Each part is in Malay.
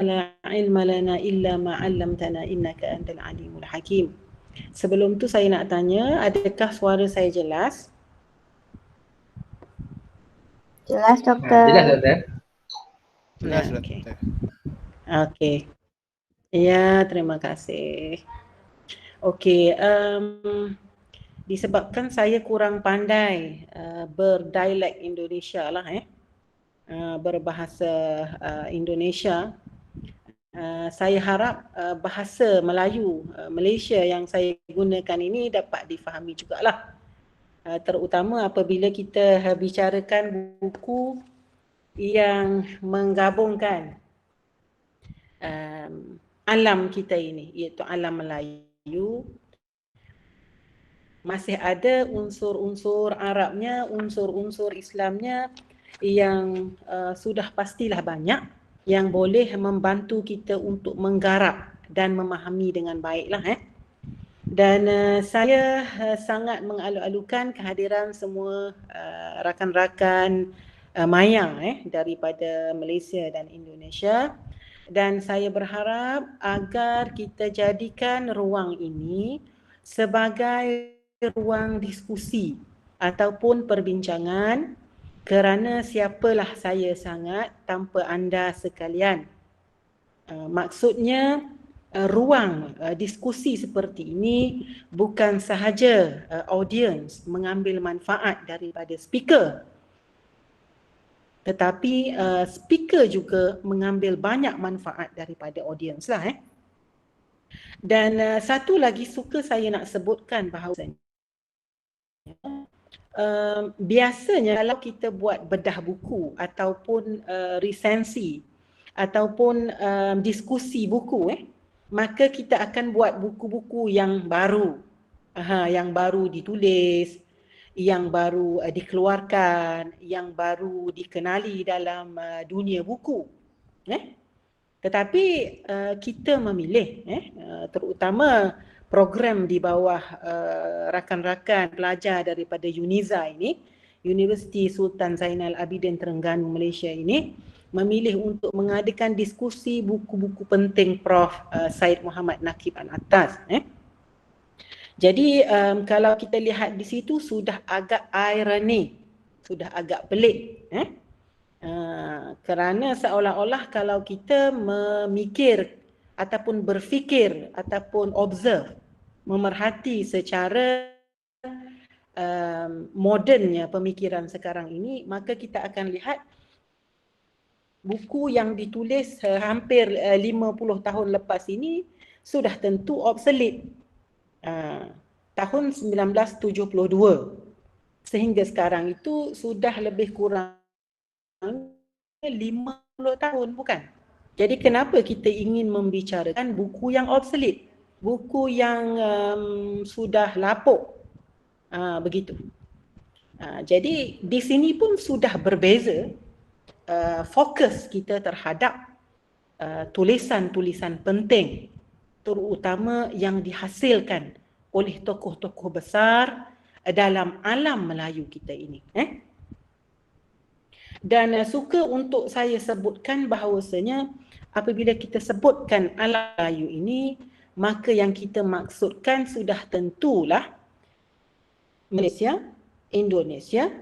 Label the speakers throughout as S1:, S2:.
S1: la ilma lana illa ma 'allamtana innaka antal alimul hakim. Sebelum tu saya nak tanya, adakah suara saya jelas?
S2: Jelas, dokter.
S3: Jelas, dokter.
S4: Jelas,
S1: Okey.
S4: dokter.
S1: Okey. Ya, terima kasih. Okey, disebabkan saya kurang pandai berdialek Indonesia lah berbahasa Indonesia, saya harap bahasa Melayu Malaysia yang saya gunakan ini dapat difahami jugalah, terutama apabila kita bicarakan buku yang menggabungkan alam kita ini, iaitu alam Melayu. Masih ada unsur-unsur Arabnya, unsur-unsur Islamnya yang sudah pastilah banyak yang boleh membantu kita untuk menggarap dan memahami dengan baiklah. Dan saya sangat mengalu-alukan kehadiran semua rakan-rakan Maya daripada Malaysia dan Indonesia, dan saya berharap agar kita jadikan ruang ini sebagai ruang diskusi ataupun perbincangan, kerana siapalah saya sangat tanpa anda sekalian. Maksudnya ruang diskusi seperti ini bukan sahaja audiens mengambil manfaat daripada speaker, tetapi speaker juga mengambil banyak manfaat daripada audiens lah. Dan satu lagi suka saya nak sebutkan bahawa biasanya kalau kita buat bedah buku ataupun resensi ataupun diskusi buku, maka kita akan buat buku-buku yang baru, yang baru ditulis, yang baru dikeluarkan, yang baru dikenali dalam dunia buku. Tetapi kita memilih, terutama program di bawah rakan-rakan pelajar daripada UNIZA ini, Universiti Sultan Zainal Abidin Terengganu Malaysia ini, memilih untuk mengadakan diskusi buku-buku penting Prof. Syed Muhammad Nakib An-Attas. Jadi kalau kita lihat di situ sudah agak ironi, sudah agak pelik, kerana seolah-olah kalau kita memikir ataupun berfikir ataupun observe, memerhati secara modernnya pemikiran sekarang ini, maka kita akan lihat buku yang ditulis hampir 50 tahun lepas ini sudah tentu obsolete. Tahun 1972 sehingga sekarang itu sudah lebih kurang 50 tahun, bukan? Jadi kenapa kita ingin membicarakan buku yang obsolete, buku yang sudah lapuk, begitu. Jadi di sini pun sudah berbeza fokus kita terhadap tulisan-tulisan penting, terutama yang dihasilkan oleh tokoh-tokoh besar dalam alam Melayu kita ini. Dan suka untuk saya sebutkan bahawasanya apabila kita sebutkan alam Melayu ini, maka yang kita maksudkan sudah tentulah Malaysia, Indonesia,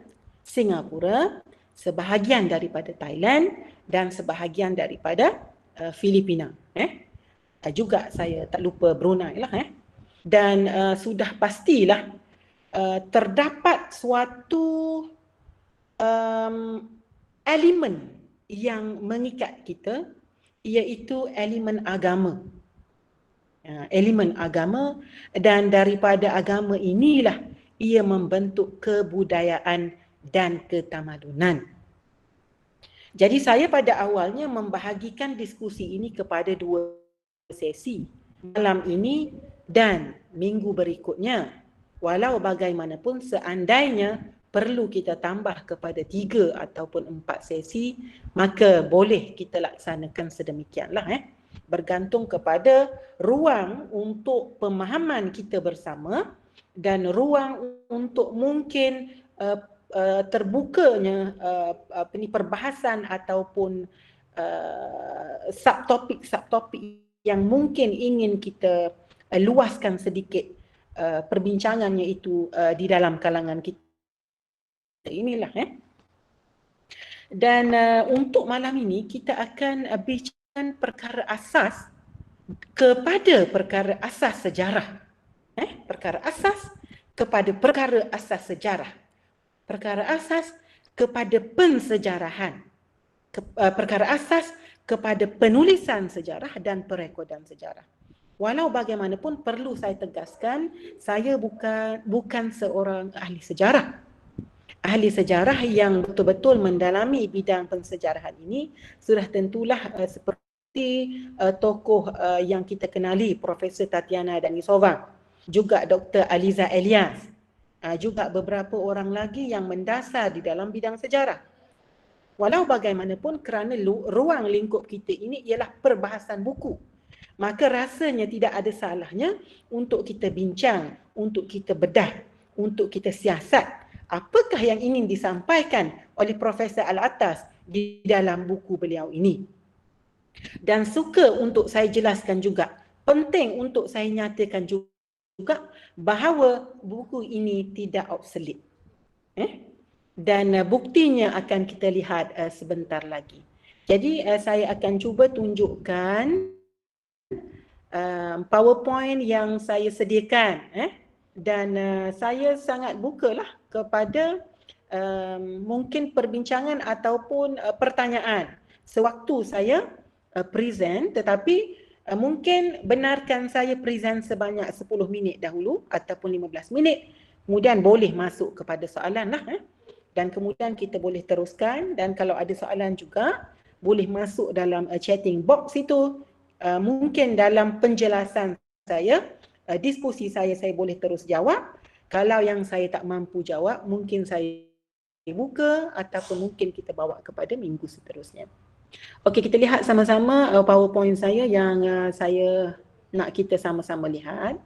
S1: Singapura, sebahagian daripada Thailand dan sebahagian daripada Filipina. Juga saya tak lupa Brunei lah. Dan sudah pastilah terdapat suatu elemen yang mengikat kita, iaitu elemen agama. Elemen agama, dan daripada agama inilah ia membentuk kebudayaan dan ketamadunan. Jadi saya pada awalnya membahagikan diskusi ini kepada 2 sesi, malam ini dan minggu berikutnya. Walau bagaimanapun seandainya perlu kita tambah kepada 3 ataupun 4 sesi, maka boleh kita laksanakan sedemikianlah. Bergantung kepada ruang untuk pemahaman kita bersama dan ruang untuk mungkin terbukanya perbahasan ataupun subtopik yang mungkin ingin kita luaskan sedikit perbincangannya itu di dalam kalangan kita inilah. Dan untuk malam ini kita akan bincangkan perkara asas kepada perkara asas sejarah. Perkara asas kepada perkara asas sejarah. Perkara asas kepada pensejarahan. Perkara asas kepada penulisan sejarah dan perekodan sejarah. Walau bagaimanapun perlu saya tegaskan, saya bukan seorang ahli sejarah. Ahli sejarah yang betul-betul mendalami bidang pensejarahan ini sudah tentulah seperti tokoh yang kita kenali, Profesor Tatiana Denisova, juga Dr. Aliza Elias, juga beberapa orang lagi yang mendasar di dalam bidang sejarah. Walau bagaimanapun kerana ruang lingkup kita ini ialah perbahasan buku, maka rasanya tidak ada salahnya untuk kita bincang, untuk kita bedah, untuk kita siasat apakah yang ingin disampaikan oleh Profesor Al-Attas di dalam buku beliau ini. Dan suka untuk saya jelaskan juga, penting untuk saya nyatakan juga bahawa buku ini tidak obsolet. Dan buktinya akan kita lihat sebentar lagi. Jadi saya akan cuba tunjukkan PowerPoint yang saya sediakan. Dan saya sangat bukalah kepada mungkin perbincangan ataupun pertanyaan sewaktu saya present, tetapi mungkin benarkan saya present sebanyak 10 minit dahulu ataupun 15 minit, kemudian boleh masuk kepada soalan lah. Dan kemudian kita boleh teruskan, dan kalau ada soalan juga boleh masuk dalam chatting box itu. Mungkin dalam penjelasan saya, diskusi saya boleh terus jawab. Kalau yang saya tak mampu jawab, mungkin saya buka ataupun mungkin kita bawa kepada minggu seterusnya. Okey, kita lihat sama-sama PowerPoint saya yang saya nak kita sama-sama lihat.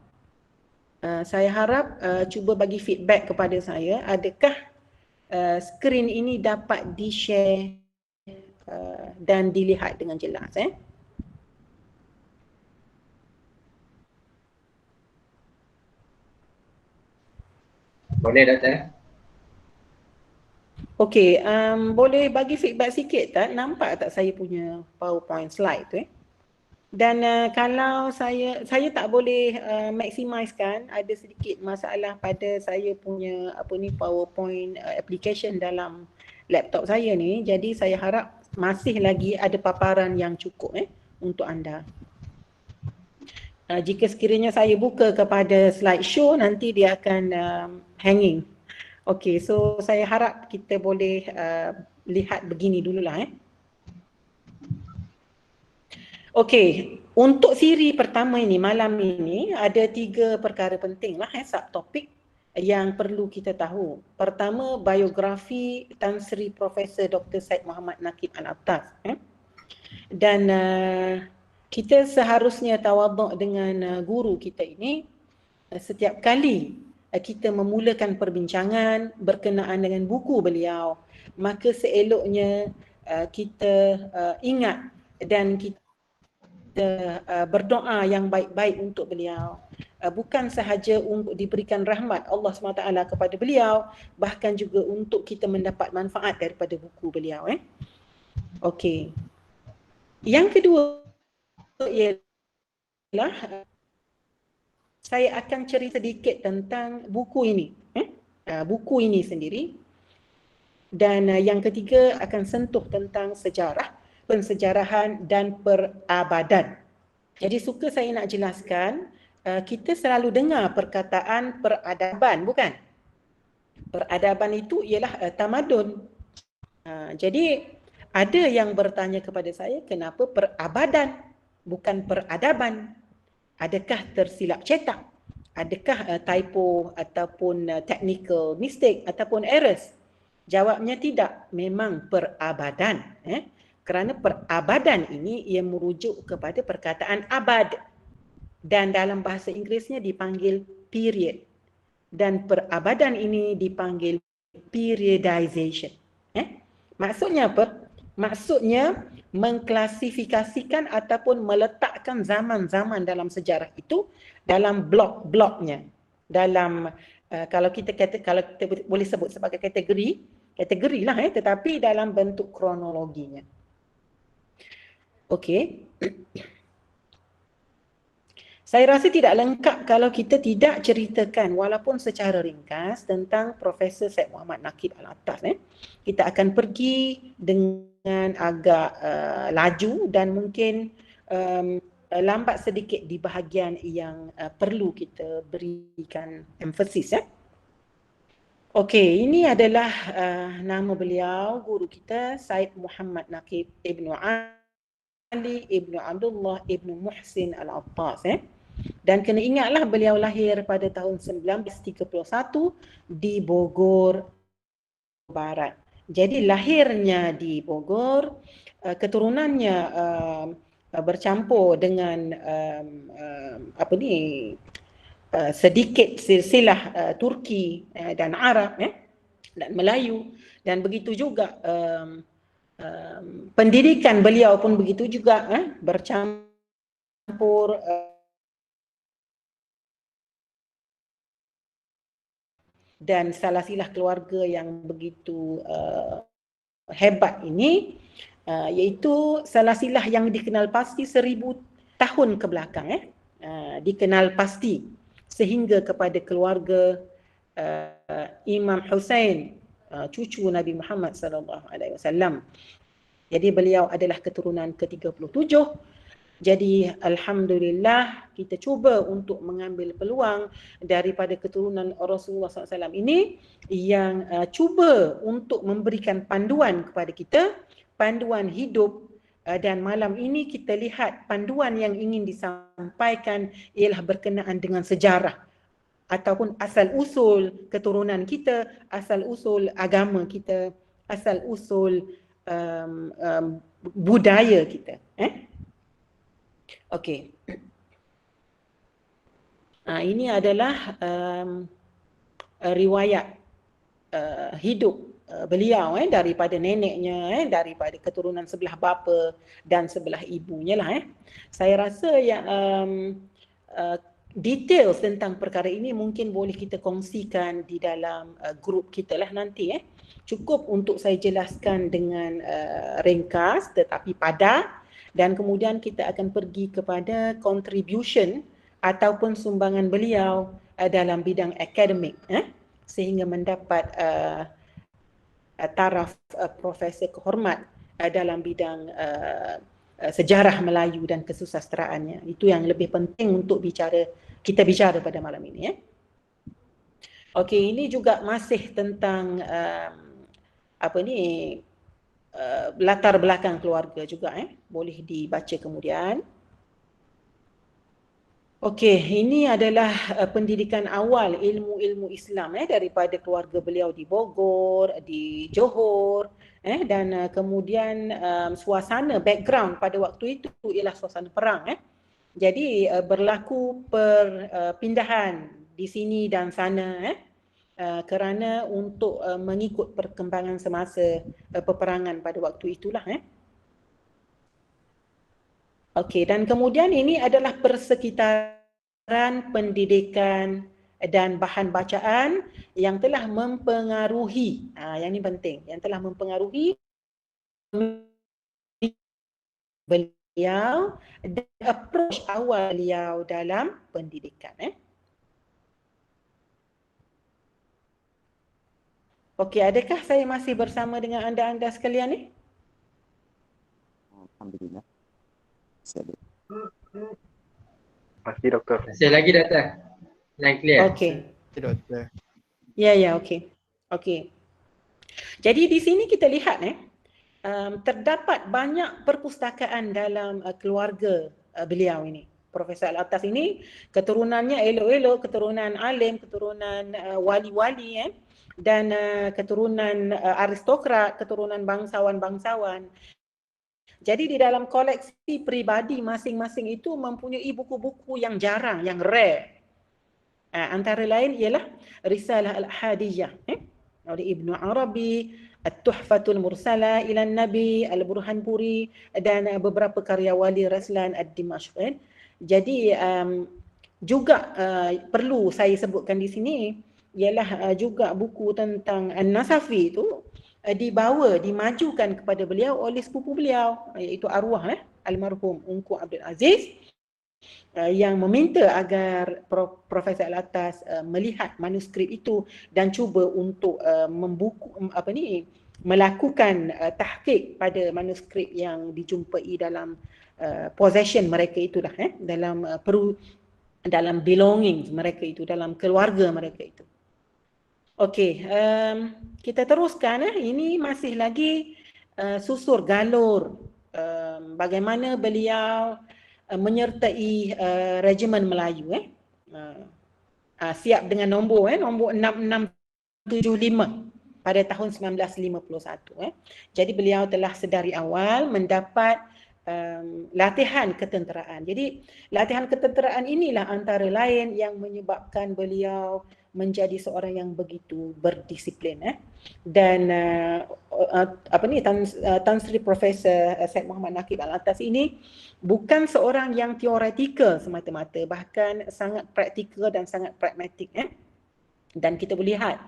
S1: Saya harap cuba bagi feedback kepada saya, adakah skrin ini dapat di-share dan dilihat dengan jelas.
S4: Boleh, Doktor.
S1: Okey, boleh bagi feedback sikit tak? Nampak tak saya punya PowerPoint slide tu? Dan kalau saya tak boleh maximizekan, ada sedikit masalah pada saya punya PowerPoint application dalam laptop saya ni. Jadi saya harap masih lagi ada paparan yang cukup untuk anda. Jika sekiranya saya buka kepada slideshow, nanti dia akan hanging. Okey, so saya harap kita boleh lihat begini dululah. Okey, untuk siri pertama ini, malam ini ada 3 perkara penting lah subtopik yang perlu kita tahu. Pertama, biografi Tan Sri Profesor Dr. Syed Muhammad Nakib Al-Attas. Dan kita seharusnya tawaduk dengan guru kita ini. Setiap kali kita memulakan perbincangan berkenaan dengan buku beliau, maka seeloknya kita ingat dan kita berdoa yang baik-baik untuk beliau. Bukan sahaja untuk diberikan rahmat Allah SWT kepada beliau, bahkan juga untuk kita mendapat manfaat daripada buku beliau. Okey. Yang kedua ialah saya akan cerita sedikit tentang buku ini. Buku ini sendiri. Dan yang ketiga akan sentuh tentang sejarah, pensejarahan dan perabadan. Jadi suka saya nak jelaskan, kita selalu dengar perkataan peradaban, bukan? Peradaban itu ialah tamadun. Jadi ada yang bertanya kepada saya, kenapa perabadan bukan peradaban? Adakah tersilap cetak? Adakah typo ataupun technical mistake ataupun errors? Jawabnya tidak, memang perabadan. Kerana perabadan ini ia merujuk kepada perkataan abad. Dan dalam bahasa Inggerisnya dipanggil period. Dan perabadan ini dipanggil periodization. Maksudnya apa? Maksudnya mengklasifikasikan ataupun meletakkan zaman-zaman dalam sejarah itu dalam blok-bloknya. Dalam kalau kita boleh sebut sebagai kategori lah tetapi dalam bentuk kronologinya. Okey. Saya rasa tidak lengkap kalau kita tidak ceritakan walaupun secara ringkas tentang Profesor Syed Muhammad Naqib Al-Attaf. Kita akan pergi dengan agak laju dan mungkin lambat sedikit di bahagian yang perlu kita berikan emphasis. Okey, ini adalah nama beliau, guru kita, Syed Muhammad Naqib Ibnu Ali Ibnu Abdullah Ibnu Muhsin Al-Attaf. Dan kena ingatlah beliau lahir pada tahun 1931 di Bogor, Barat. Jadi lahirnya di Bogor, keturunannya bercampur dengan sedikit silsilah Turki dan Arab dan Melayu, dan begitu juga pendidikan beliau pun begitu juga bercampur dan salah silah keluarga yang begitu hebat ini, iaitu salah silah yang dikenal pasti 1000 tahun ke belakang, dikenal pasti sehingga kepada keluarga Imam Hussein, cucu Nabi Muhammad SAW. Jadi beliau adalah keturunan ke-37. Jadi alhamdulillah kita cuba untuk mengambil peluang daripada keturunan Rasulullah SAW ini yang cuba untuk memberikan panduan kepada kita, panduan hidup, dan malam ini kita lihat panduan yang ingin disampaikan ialah berkenaan dengan sejarah ataupun asal-usul keturunan kita, asal-usul agama kita, asal-usul budaya kita. Okey. Ini adalah riwayat hidup beliau daripada neneknya, daripada keturunan sebelah bapa dan sebelah ibunya lah. Saya rasa yang details tentang perkara ini mungkin boleh kita kongsikan di dalam grup kita lah nanti. Cukup untuk saya jelaskan dengan ringkas tetapi padat. Dan kemudian kita akan pergi kepada contribution ataupun sumbangan beliau dalam bidang akademik sehingga mendapat taraf profesor kehormat dalam bidang sejarah Melayu dan kesusastraannya. Itu yang lebih penting untuk kita bicara pada malam ini. Okey, ini juga masih tentang latar belakang keluarga juga, boleh dibaca kemudian. Okey, ini adalah pendidikan awal ilmu-ilmu Islam daripada keluarga beliau di Bogor, di Johor, dan kemudian suasana background pada waktu itu ialah suasana perang. Jadi berlaku perpindahan di sini dan sana kerana untuk mengikut perkembangan semasa peperangan pada waktu itulah. Okey, dan kemudian ini adalah persekitaran pendidikan dan bahan bacaan yang telah mempengaruhi, yang ini penting, yang telah mempengaruhi beliau dan approach awal beliau dalam pendidikan. Okey, adakah saya masih bersama dengan anda sekalian ni?
S3: Alhamdulillah.
S4: Masih doktor.
S5: Masih lagi doktor. Line clear.
S1: Okey.
S3: Doktor.
S1: Ya, okey. Okey. Jadi di sini kita lihat terdapat banyak perpustakaan dalam keluarga beliau ini. Profesor Al-Attaf ini keturunannya elok-elok, keturunan alim, keturunan wali-wali dan keturunan aristokrat, keturunan bangsawan-bangsawan. Jadi di dalam koleksi peribadi masing-masing itu mempunyai buku-buku yang jarang, yang rare. Antara lain ialah Risalah Al-Hadijah. oleh Ibnu Arabi, At-Tuhfatul Mursala ila Nabi, Al-Burhanpuri dan beberapa karya Wali Raslan Ad-Dimashq. Jadi juga perlu saya sebutkan di sini ialah juga buku tentang An-Nasafi itu dimajukan kepada beliau oleh sepupu beliau, iaitu arwah almarhum Ungku Abdul Aziz, yang meminta agar Profesor Alatas melihat manuskrip itu dan cuba untuk melakukan tahqiq pada manuskrip yang dijumpai dalam possession mereka itulah, dalam belongings mereka itu, dalam keluarga mereka itu. Okey, kita teruskan. Ini masih lagi susur galur bagaimana beliau menyertai regimen Melayu. Siap dengan nombor 6675 pada tahun 1951. Jadi beliau telah sedari awal mendapat latihan ketenteraan. Jadi latihan ketenteraan inilah antara lain yang menyebabkan beliau menjadi seorang yang begitu berdisiplin. Dan Tan Sri Profesor Syed Muhammad Naqib Al-Atas ini bukan seorang yang teoretikal semata-mata, bahkan sangat praktikal dan sangat pragmatik. Dan kita boleh lihat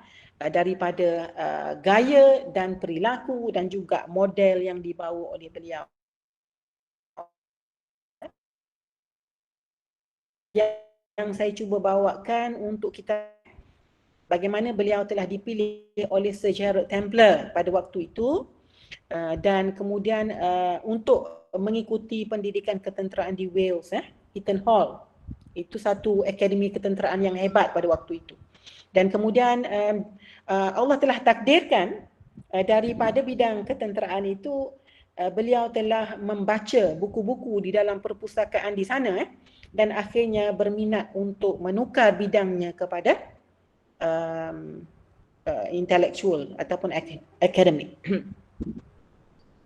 S1: daripada gaya dan perilaku dan juga model yang dibawa oleh beliau. Yang saya cuba bawakan untuk kita bagaimana beliau telah dipilih oleh Sir Gerald Templar pada waktu itu, dan kemudian untuk mengikuti pendidikan ketenteraan di Wales, Eton Hall. Itu satu akademi ketenteraan yang hebat pada waktu itu. Dan kemudian Allah telah takdirkan daripada bidang ketenteraan itu beliau telah membaca buku-buku di dalam perpustakaan di sana, dan akhirnya berminat untuk menukar bidangnya kepada intelektual ataupun akademik.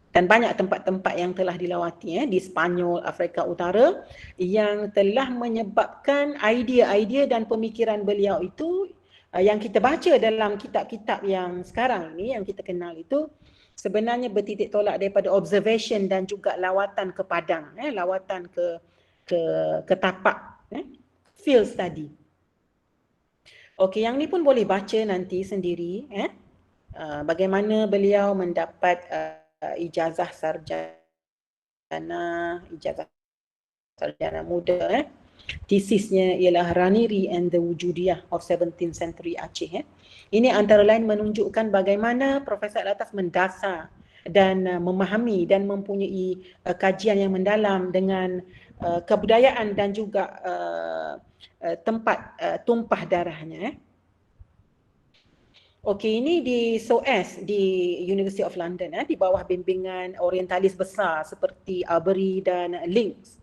S1: Dan banyak tempat-tempat yang telah dilawati di Sepanyol, Afrika Utara, yang telah menyebabkan idea-idea dan pemikiran beliau itu yang kita baca dalam kitab-kitab yang sekarang ini, yang kita kenal itu, sebenarnya bertitik tolak daripada observation dan juga lawatan ke padang, lawatan ke tapak, field study. Okey, yang ni pun boleh baca nanti sendiri, bagaimana beliau mendapat ijazah sarjana muda. Tesisnya ialah Raniri and the Wujudiyah of 17th Century Aceh. Ini antara lain menunjukkan bagaimana Profesor Alatas mendasar dan memahami dan mempunyai kajian yang mendalam dengan kebudayaan dan juga tempat tumpah darahnya. Okey, ini di SOAS di University of London, di bawah bimbingan orientalis besar seperti Arbery dan Links.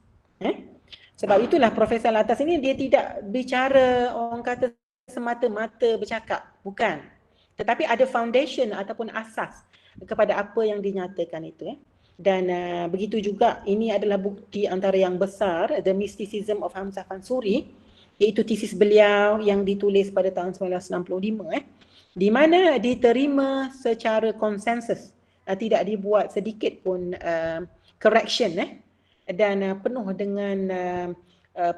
S1: Sebab itulah Profesor Alatas ini dia tidak bicara orang kata semata-mata bercakap, bukan. Tetapi ada foundation ataupun asas kepada apa yang dinyatakan itu. Dan begitu juga ini adalah bukti antara yang besar, The Mysticism of Hamzah Fansuri, iaitu tesis beliau yang ditulis pada tahun 1965, di mana diterima secara konsensus, tidak dibuat sedikit pun correction, dan penuh dengan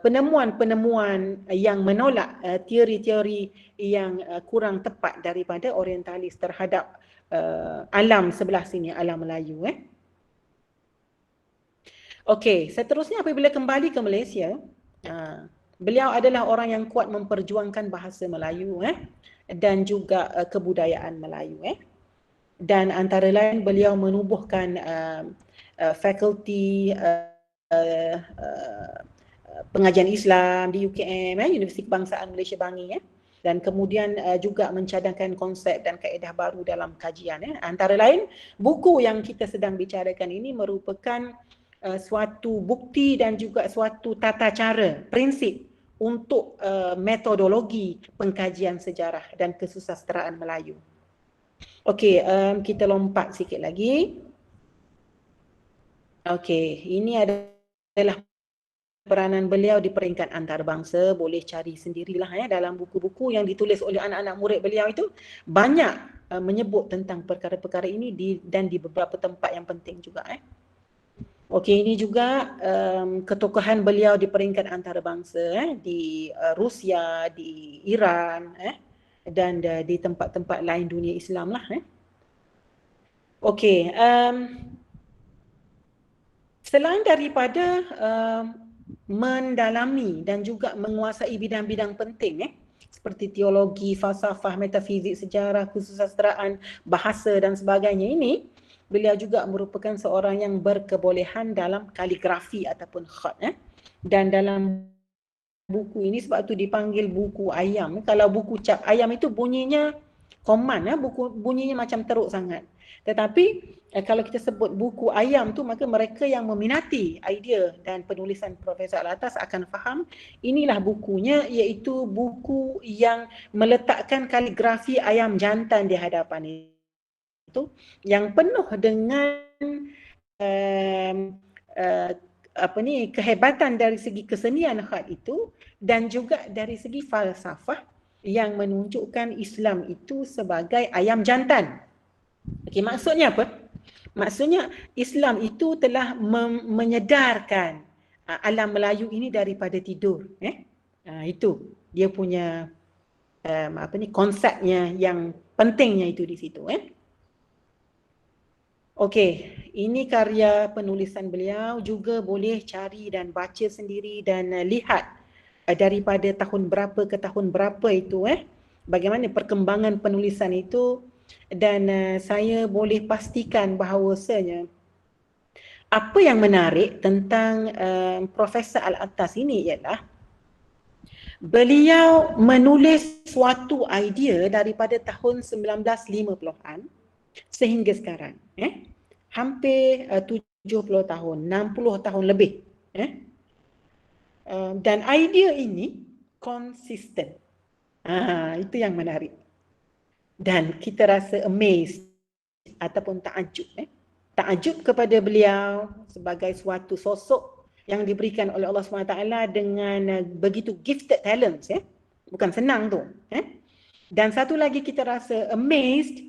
S1: penemuan-penemuan yang menolak teori-teori yang kurang tepat daripada orientalis terhadap alam sebelah sini, alam Melayu. Okey, seterusnya apabila kembali ke Malaysia, beliau adalah orang yang kuat memperjuangkan bahasa Melayu dan juga kebudayaan Melayu. Dan antara lain beliau menubuhkan fakulti pengajian Islam di UKM, Universiti Kebangsaan Malaysia Bangi, dan kemudian juga mencadangkan konsep dan kaedah baru dalam kajian. Antara lain, buku yang kita sedang bicarakan ini merupakan suatu bukti dan juga suatu tata cara, prinsip untuk metodologi pengkajian sejarah dan kesusasteraan Melayu. Okey, kita lompat sikit lagi. Okey, ini adalah peranan beliau di peringkat antarabangsa. Boleh cari sendirilah dalam buku-buku yang ditulis oleh anak-anak murid beliau itu. Banyak menyebut tentang perkara-perkara ini dan di beberapa tempat yang penting juga. Okey, ini juga ketokohan beliau di peringkat antarabangsa di Rusia, di Iran dan di tempat-tempat lain dunia Islam lah. Okey, selain daripada mendalami dan juga menguasai bidang-bidang penting seperti teologi, falsafah, metafizik, sejarah, kesusastraan, bahasa dan sebagainya ini, beliau juga merupakan seorang yang berkebolehan dalam kaligrafi ataupun khat. Dan dalam buku ini sebab tu dipanggil buku ayam. Kalau buku cap ayam itu bunyinya command, buku bunyinya macam teruk sangat. Tetapi kalau kita sebut buku ayam tu, maka mereka yang meminati idea dan penulisan Profesor Alatas akan faham inilah bukunya, iaitu buku yang meletakkan kaligrafi ayam jantan di hadapan itu, yang penuh dengan kehebatan dari segi kesenian khat itu dan juga dari segi falsafah yang menunjukkan Islam itu sebagai ayam jantan. Okey, maksudnya apa? Maksudnya Islam itu telah menyedarkan alam Melayu ini daripada tidur. Itu dia punya konsepnya yang pentingnya itu di situ. Okey, ini karya penulisan beliau, juga boleh cari dan baca sendiri dan lihat daripada tahun berapa ke tahun berapa itu bagaimana perkembangan penulisan itu. Dan saya boleh pastikan bahawasanya apa yang menarik tentang Profesor Al-Attas ini ialah beliau menulis suatu idea daripada tahun 1950-an sehingga sekarang. Hampir 70 tahun, 60 tahun lebih. Dan idea ini konsisten. Itu yang menarik. Dan kita rasa amazed ataupun takjub. Takjub kepada beliau sebagai suatu sosok yang diberikan oleh Allah SWT dengan begitu gifted talents. Bukan senang tu. Dan satu lagi kita rasa amazed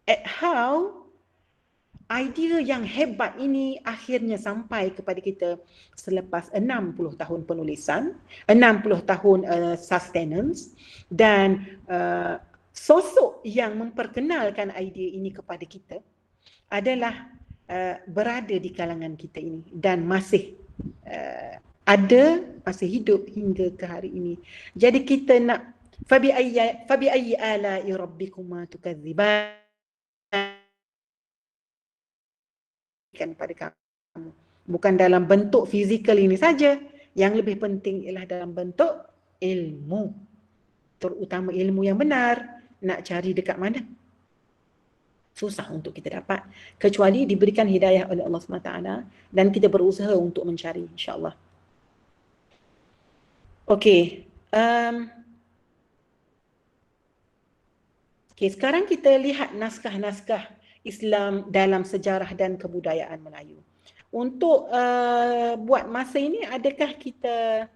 S1: at how idea yang hebat ini akhirnya sampai kepada kita selepas 60 tahun penulisan, 60 tahun sustenance dan sosok yang memperkenalkan idea ini kepada kita adalah berada di kalangan kita ini dan masih masih hidup hingga ke hari ini. Jadi kita nak fabi ayyi ala'i rabbikuma tukadziban pada kamu. Bukan dalam bentuk fizikal ini saja, yang lebih penting ialah dalam bentuk ilmu. Terutama ilmu yang benar, nak cari dekat mana? Susah untuk kita dapat kecuali diberikan hidayah oleh Allah SWT dan kita berusaha untuk mencari, insya-Allah. Okey. Sekarang kita lihat naskah-naskah Islam dalam sejarah dan kebudayaan Melayu. Untuk buat masa ini, adakah kita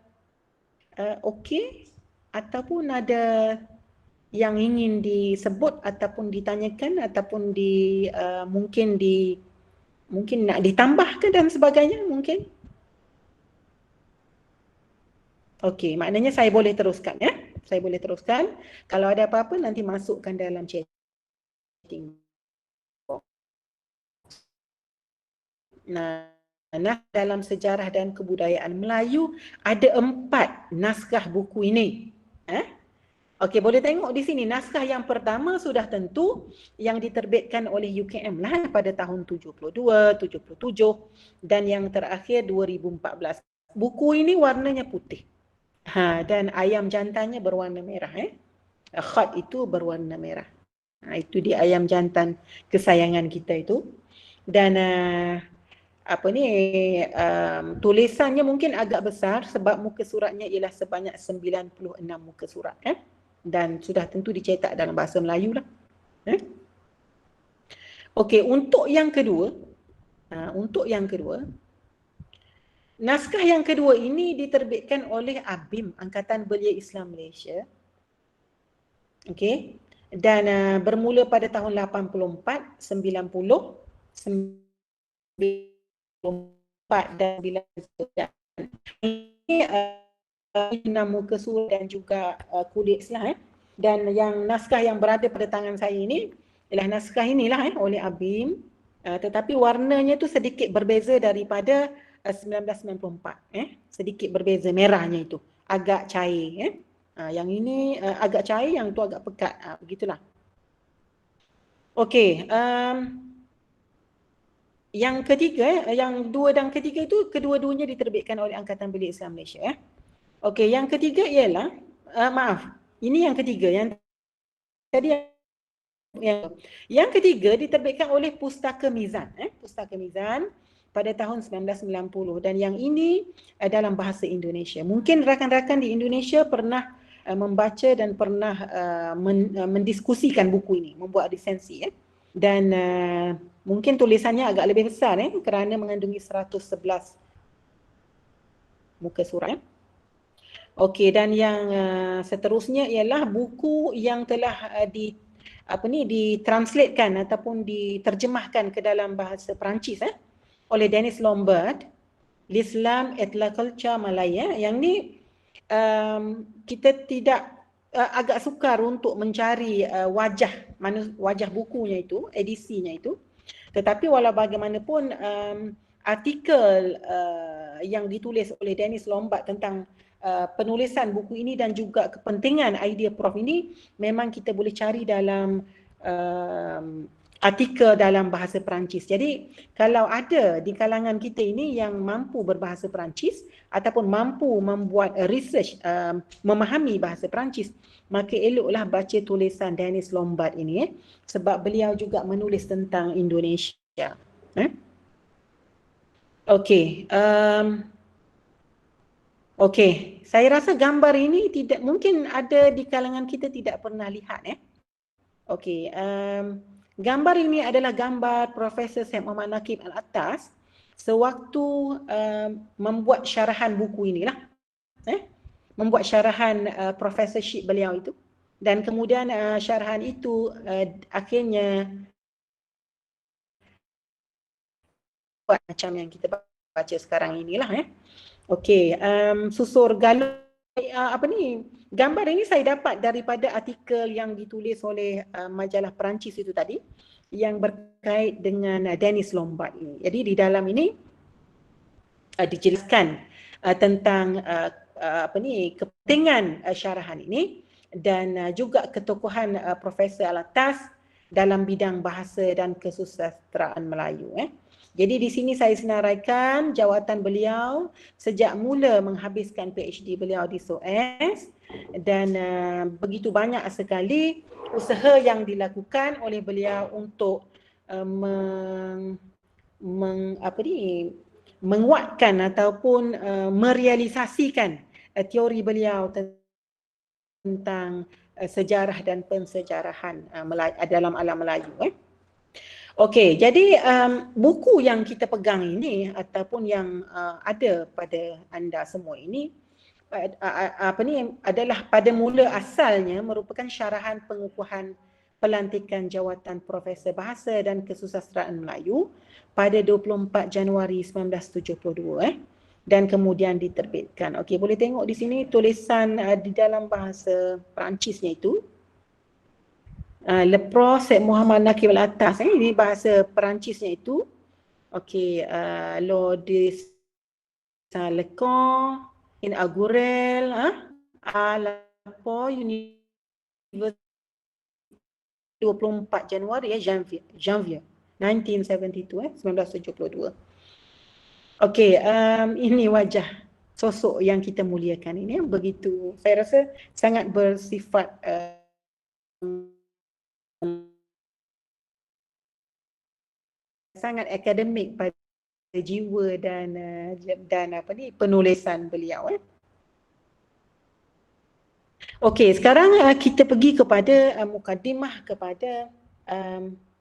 S1: okey ataupun ada yang ingin disebut ataupun ditanyakan ataupun mungkin nak ditambahkan dan sebagainya mungkin? Okey, maknanya saya boleh teruskan ya. Saya boleh teruskan. Kalau ada apa-apa nanti masukkan dalam chatting. Nah, dalam sejarah dan kebudayaan Melayu ada 4 naskah buku ini. Okey, boleh tengok di sini naskah yang pertama sudah tentu yang diterbitkan oleh UKM lah pada tahun 72, 77 dan yang terakhir 2014. Buku ini warnanya putih. Dan ayam jantannya berwarna merah. Khat itu berwarna merah. Itu dia ayam jantan kesayangan kita itu. Dan tulisannya mungkin agak besar sebab muka suratnya ialah sebanyak 96 muka surat. Dan sudah tentu dicetak dalam bahasa Melayu lah. Okey, untuk yang kedua, naskah yang kedua ini diterbitkan oleh ABIM, Angkatan Belia Islam Malaysia. Okey. dan bermula pada tahun 84, 90, 94 dan 99. Ini muka surat dan juga kulit lah. Dan yang naskah yang berada pada tangan saya ini ialah naskah inilah oleh Abim, tetapi warnanya tu sedikit berbeza daripada 1994. Sedikit berbeza, merahnya itu agak cair. Yang ini agak cair, yang itu agak pekat. Begitulah. Okey, yang ketiga, yang dua dan ketiga itu kedua-duanya diterbitkan oleh Angkatan Belia Islam Malaysia. Okey, yang ketiga ialah ini yang ketiga, yang tadi yang ketiga diterbitkan oleh Pustaka Mizan, Pustaka Mizan pada tahun 1990, dan yang ini dalam bahasa Indonesia. Mungkin rakan-rakan di Indonesia pernah membaca dan pernah mendiskusikan buku ini, membuat resensi dan mungkin tulisannya agak lebih besar kerana mengandungi 111 muka surat. Okey, dan yang seterusnya ialah buku yang telah ditranslatekan ataupun diterjemahkan ke dalam bahasa Perancis oleh Denis Lombard, L'Islam et la Culture Malaya. Yang ni kita tidak agak sukar untuk mencari wajah bukunya itu, edisinya itu. Tetapi walau bagaimanapun artikel yang ditulis oleh Denis Lombard tentang penulisan buku ini dan juga kepentingan idea Prof ini memang kita boleh cari dalam artikel dalam bahasa Perancis. Jadi kalau ada di kalangan kita ini yang mampu berbahasa Perancis ataupun mampu membuat research, memahami bahasa Perancis, maka eloklah baca tulisan Denis Lombard ini sebab beliau juga menulis tentang Indonesia. Okey. Okey, saya rasa gambar ini tidak mungkin ada di kalangan kita tidak pernah lihat. Okey, gambar ini adalah gambar Profesor Syed Muhammad Nakib Al-Attas sewaktu membuat syarahan buku inilah. Membuat syarahan professorship beliau itu, dan kemudian syarahan itu akhirnya buat macam yang kita baca sekarang inilah. Okey, susur galon gambar ini saya dapat daripada artikel yang ditulis oleh majalah Perancis itu tadi yang berkait dengan Denis Lombard ini. Jadi di dalam ini dijelaskan tentang kepentingan syarahan ini dan juga ketokohan Profesor Al-Attas dalam bidang bahasa dan kesusastraan Melayu. Jadi di sini saya senaraikan jawatan beliau sejak mula menghabiskan PhD beliau di SOAS, dan begitu banyak sekali usaha yang dilakukan oleh beliau untuk menguatkan ataupun merealisasikan teori beliau tentang sejarah dan pensejarahan dalam alam Melayu. Okey, jadi buku yang kita pegang ini ataupun yang ada pada anda semua ini adalah pada mula asalnya merupakan syarahan pengukuhan pelantikan jawatan Profesor Bahasa dan Kesusastraan Melayu pada 24 Januari 1972 dan kemudian diterbitkan. Okey, boleh tengok di sini tulisan di dalam bahasa Perancisnya itu. Le Prof Syed Muhammad Nakib Al-Attas, ini bahasa Perancisnya itu. Okey, Lodis Lekon inaugural à la Université 24 Januari Janvier 1972. Okey, ini wajah sosok yang kita muliakan ini begitu, saya rasa sangat bersifat sangat akademik pada jiwa dan penulisan beliau. Okey, sekarang kita pergi kepada mukadimah kepada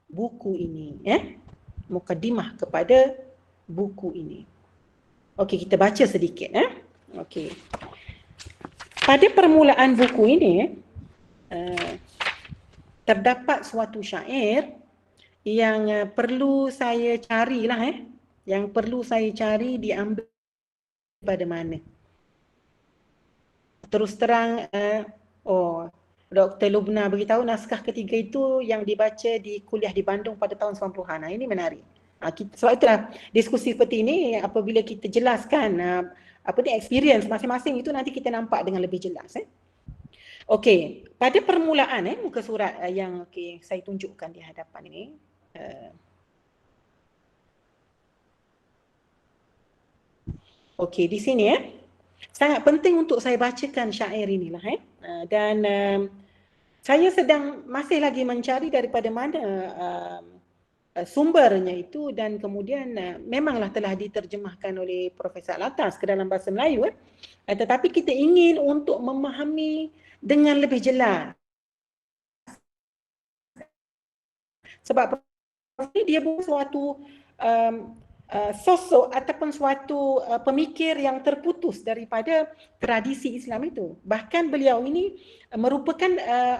S1: buku ini. Mukadimah kepada buku ini. Okey, kita baca sedikit. Okey. Pada permulaan buku ini, terdapat suatu syair yang perlu saya carilah yang perlu saya cari diambil pada mana. Terus terang Dr. Lubna beritahu naskah ketiga itu yang dibaca di kuliah di Bandung pada tahun 90-an. Ini menarik. Sebab itulah diskusi seperti ini apabila kita jelaskan experience masing-masing itu nanti kita nampak dengan lebih jelas. Okey, pada permulaan muka surat yang saya tunjukkan di hadapan ini. Okey, di sini sangat penting untuk saya bacakan syair inilah dan saya sedang masih lagi mencari daripada mana sumbernya itu dan kemudian memanglah telah diterjemahkan oleh Profesor Alatas ke dalam bahasa Melayu tetapi kita ingin untuk memahami dengan lebih jelas sebab dia bukan suatu sosok ataupun suatu pemikir yang terputus daripada tradisi Islam itu. Bahkan beliau ini merupakan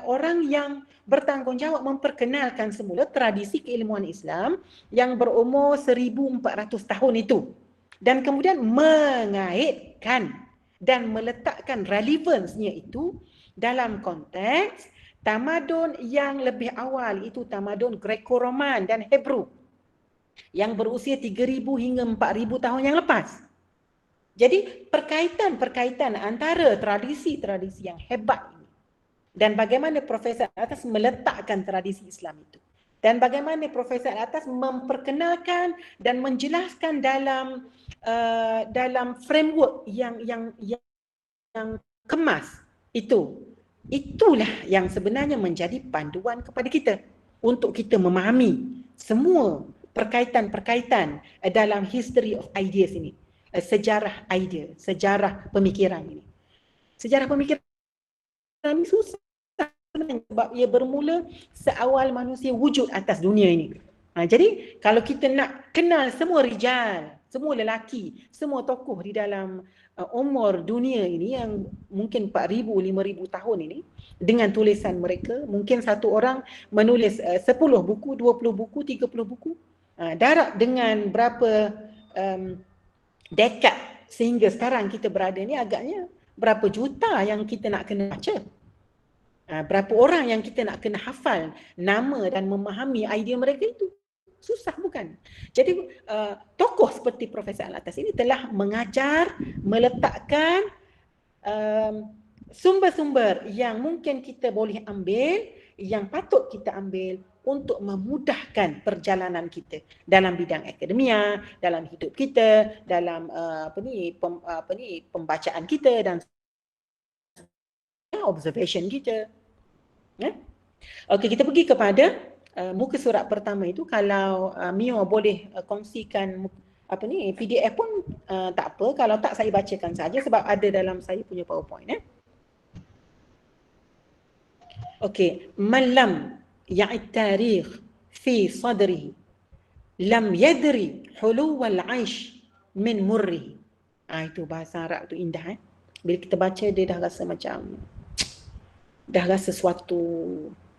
S1: orang yang bertanggungjawab memperkenalkan semula tradisi keilmuan Islam yang berumur 1400 tahun itu. Dan kemudian mengaitkan dan meletakkan relevansnya itu dalam konteks tamadun yang lebih awal, itu tamadun Greco-Roman dan Hebrew yang berusia 3,000 hingga 4,000 tahun yang lepas. Jadi perkaitan antara tradisi-tradisi yang hebat ini dan bagaimana Profesor Alatas meletakkan tradisi Islam itu dan bagaimana Profesor Alatas memperkenalkan dan menjelaskan dalam framework yang kemas itulah yang sebenarnya menjadi panduan kepada kita untuk kita memahami semua perkaitan-perkaitan dalam history of ideas ini, sejarah idea, sejarah pemikiran ini. Sejarah pemikiran ini susah sebab ia bermula seawal manusia wujud atas dunia ini. Jadi kalau kita nak kenal semua rijal, semua lelaki, semua tokoh di dalam umur dunia ini yang mungkin 4,000, 5,000 tahun ini dengan tulisan mereka, mungkin satu orang menulis 10 buku, 20 buku, 30 buku. Darab dengan berapa dekad sehingga sekarang kita berada ni agaknya berapa juta yang kita nak kena baca. Berapa orang yang kita nak kena hafal nama dan memahami idea mereka itu. Susah bukan? Jadi tokoh seperti Profesor Alatas ini telah mengajar, meletakkan sumber-sumber yang mungkin kita boleh ambil, yang patut kita ambil untuk memudahkan perjalanan kita dalam bidang akademia, dalam hidup kita, dalam pembacaan kita dan observation kita. Okey, kita pergi kepada muka surat pertama itu. Kalau Mio boleh kongsikan PDF pun tak apa, kalau tak saya bacakan saja sebab ada dalam saya punya PowerPoint. Okey, malam يعي التاريخ في صدره لم يدري حلو العيش من مره. Itu bahasa Arab tu indah. Bila kita baca dia dah rasa macam dah rasa sesuatu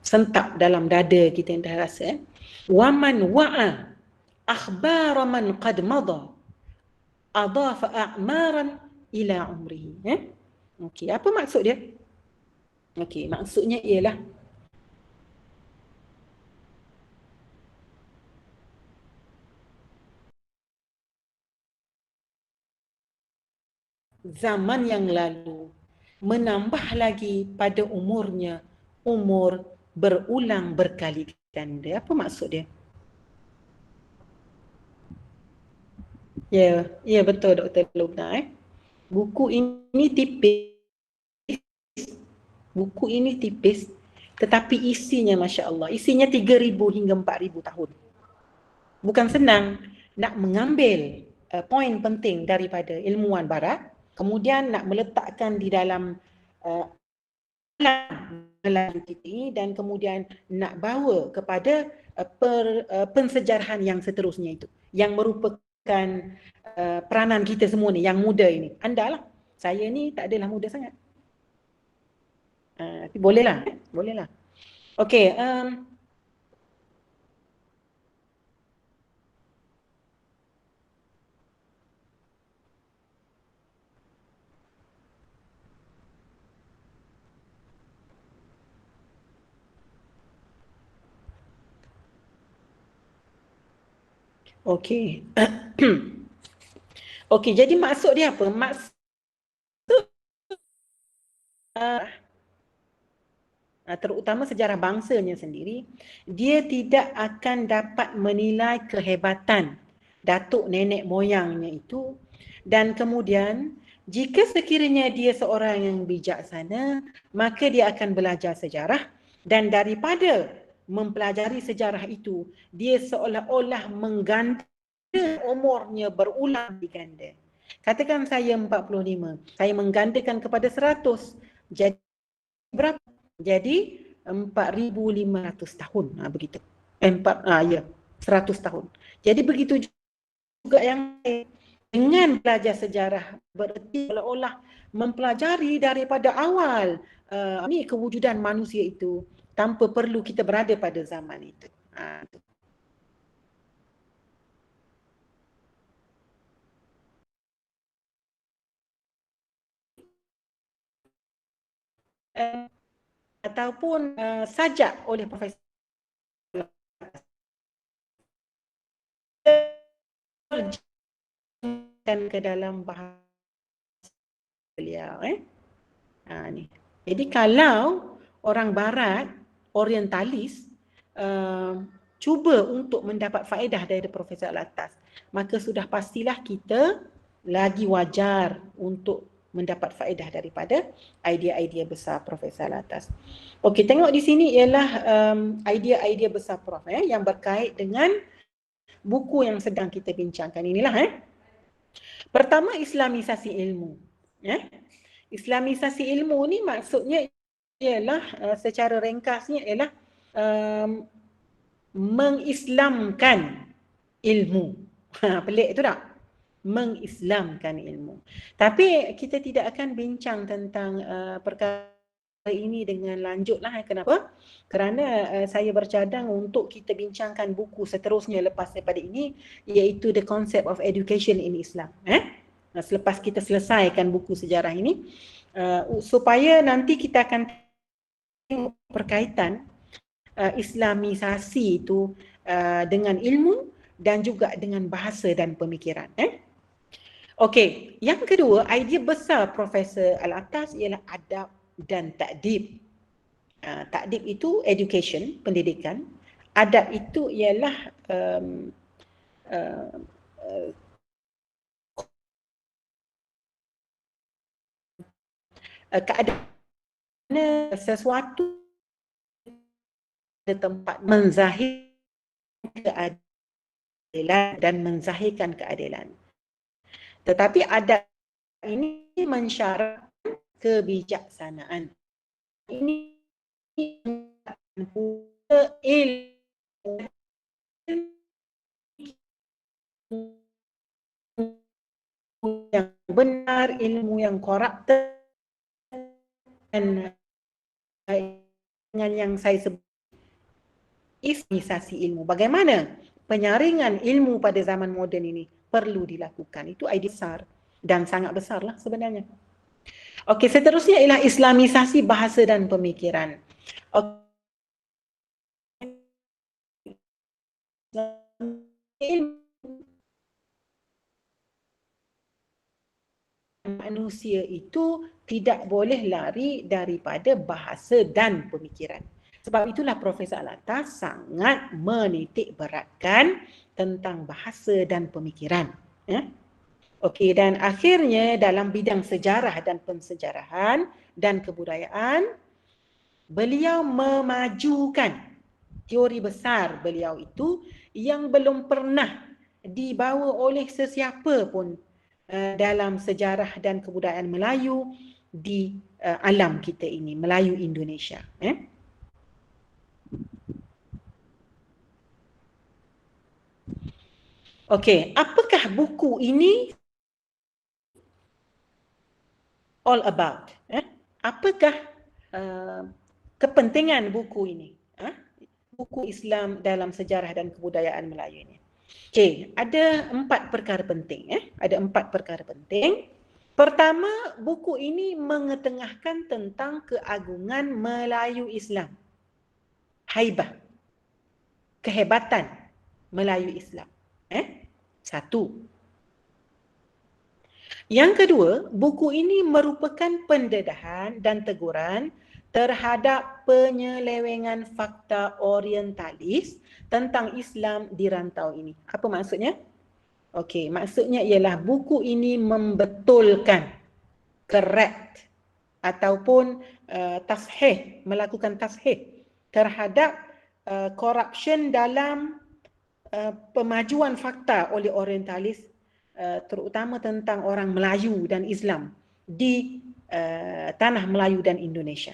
S1: sentap dalam dada kita yang dah rasa. Waman wa'a akhbar man qad madha adafa a'maran ila umrihi. Okey, apa maksud dia? Okey, maksudnya ialah zaman yang lalu menambah lagi pada umurnya umur berulang berkali ganda. Apa maksud dia? Ya betul Dr. Lubna. Buku ini tipis tetapi isinya Masya Allah, isinya 3,000 hingga 4,000 tahun. Bukan senang nak mengambil poin penting daripada ilmuwan barat, kemudian nak meletakkan di dalam dan kemudian nak bawa kepada pensejarahan yang seterusnya itu, yang merupakan peranan kita semua ni, yang muda ini. Anda lah, saya ni tak adalah muda sangat. Bolehlah. Okey, okey. Okey, jadi maksud dia apa? Maksud terutama sejarah bangsanya sendiri, dia tidak akan dapat menilai kehebatan datuk nenek moyangnya itu, dan kemudian jika sekiranya dia seorang yang bijaksana, maka dia akan belajar sejarah, dan daripada mempelajari sejarah itu, dia seolah-olah mengganda umurnya berulang diganda. Katakan saya 45, saya menggandakan kepada 100, jadi berapa? Jadi 4,500 tahun, begitu. 100 tahun. Jadi begitu juga yang lain. Dengan belajar sejarah berarti seolah-olah mempelajari daripada awal ni kewujudan manusia itu tanpa perlu kita berada pada zaman itu. Ataupun sajak oleh Profesor dan ke dalam bahasa beliau. Ni. Jadi kalau orang barat, orientalis, cuba untuk mendapat faedah dari Profesor Alatas, maka sudah pastilah kita lagi wajar untuk mendapat faedah daripada idea-idea besar Profesor Alatas. Okey, tengok di sini ialah idea-idea besar Prof yang berkait dengan buku yang sedang kita bincangkan inilah. Pertama, Islamisasi ilmu. Islamisasi ilmu ni maksudnya ialah secara ringkasnya ialah mengislamkan ilmu. Pelik tu tak? Mengislamkan ilmu. Tapi kita tidak akan bincang tentang perkara ini dengan lanjutlah. Kenapa? Kerana saya bercadang untuk kita bincangkan buku seterusnya lepas daripada ini, iaitu The Concept of Education in Islam. Selepas kita selesaikan buku sejarah ini, supaya nanti kita akan tengok perkaitan Islamisasi itu dengan ilmu dan juga dengan bahasa dan pemikiran. Okey, yang kedua, idea besar Profesor Alatas ialah adab dan takdib. Takdib itu education, pendidikan. Adab itu ialah keadaan sesuatu di tempat menzahirkan keadilan dan menzahirkan keadilan. Tetapi adab ini mensyaratkan kebijaksanaan. Ini pula ilmu yang benar, ilmu yang corrupted, dan dengan yang saya sebut Islamisasi ilmu. Bagaimana penyaringan ilmu pada zaman moden ini perlu dilakukan. Itu idea besar dan sangat besarlah sebenarnya. Okey, seterusnya ialah Islamisasi bahasa dan pemikiran. Manusia itu tidak boleh lari daripada bahasa dan pemikiran. Sebab itulah Profesor Alatas sangat menitik beratkan tentang bahasa dan pemikiran. Okey, dan akhirnya dalam bidang sejarah dan pensejarahan dan kebudayaan, beliau memajukan teori besar beliau itu yang belum pernah dibawa oleh sesiapa pun dalam sejarah dan kebudayaan Melayu di alam kita ini, Melayu Indonesia. Okey, apakah buku ini all about? Apakah kepentingan buku ini? buku Islam dalam sejarah dan kebudayaan Melayu ini. Okey, ada 4 perkara penting. Ada 4 perkara penting. Pertama, buku ini mengetengahkan tentang keagungan Melayu Islam. Haibah, kehebatan Melayu Islam. Satu. Yang kedua, buku ini merupakan pendedahan dan teguran terhadap penyelewengan fakta orientalis tentang Islam di rantau ini. Apa maksudnya? Okey, maksudnya ialah buku ini membetulkan, correct ataupun melakukan tashih terhadap corruption dalam pemajuan fakta oleh orientalis, terutama tentang orang Melayu dan Islam di tanah Melayu dan Indonesia.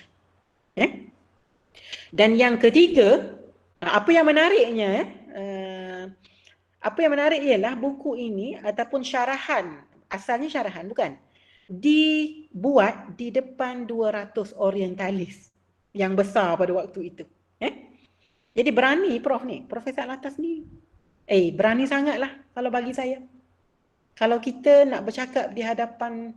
S1: Dan yang ketiga, apa yang menariknya, apa yang menarik ialah buku ini ataupun syarahan, asalnya syarahan bukan, dibuat di depan 200 orientalis yang besar pada waktu itu. Jadi berani Profesor Alatas ni, berani sangatlah kalau bagi saya. Kalau kita nak bercakap di hadapan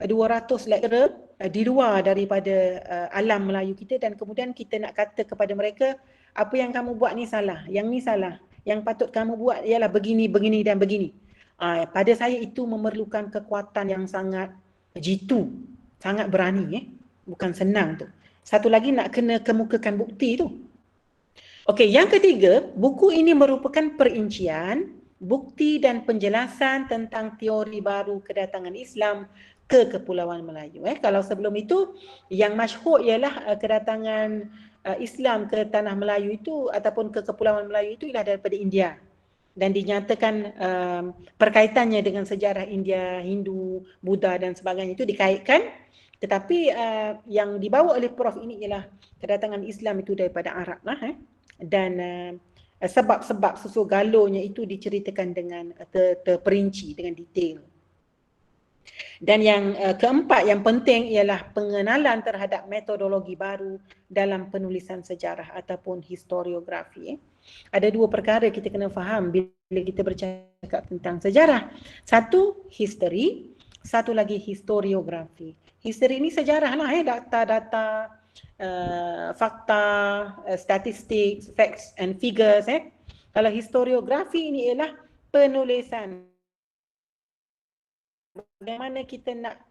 S1: 200 lecturer di luar daripada alam Melayu kita, dan kemudian kita nak kata kepada mereka, apa yang kamu buat ni salah, yang ni salah, yang patut kamu buat ialah begini, begini dan begini. Pada saya itu memerlukan kekuatan yang sangat jitu, sangat berani. Bukan senang tu. Satu lagi nak kena kemukakan bukti tu. Okey, yang ketiga, buku ini merupakan perincian, bukti dan penjelasan tentang teori baru kedatangan Islam ke Kepulauan Melayu. Kalau sebelum itu, yang masyhur ialah kedatangan Islam ke tanah Melayu itu ataupun ke Kepulauan Melayu itu ialah daripada India. Dan dinyatakan perkaitannya dengan sejarah India, Hindu, Buddha dan sebagainya itu dikaitkan. Tetapi yang dibawa oleh Prof ini ialah kedatangan Islam itu daripada Arab lah. Dan sebab-sebab susul galonya itu diceritakan dengan terperinci, dengan detail. Dan yang keempat yang penting ialah pengenalan terhadap metodologi baru dalam penulisan sejarah ataupun historiografi. Ada 2 perkara kita kena faham bila kita bercakap tentang sejarah. Satu, history. Satu lagi, historiografi. History ni sejarah lah, data-data, fakta, statistik, facts and figures. Kalau historiografi ini ialah penulisan. Bagaimana kita nak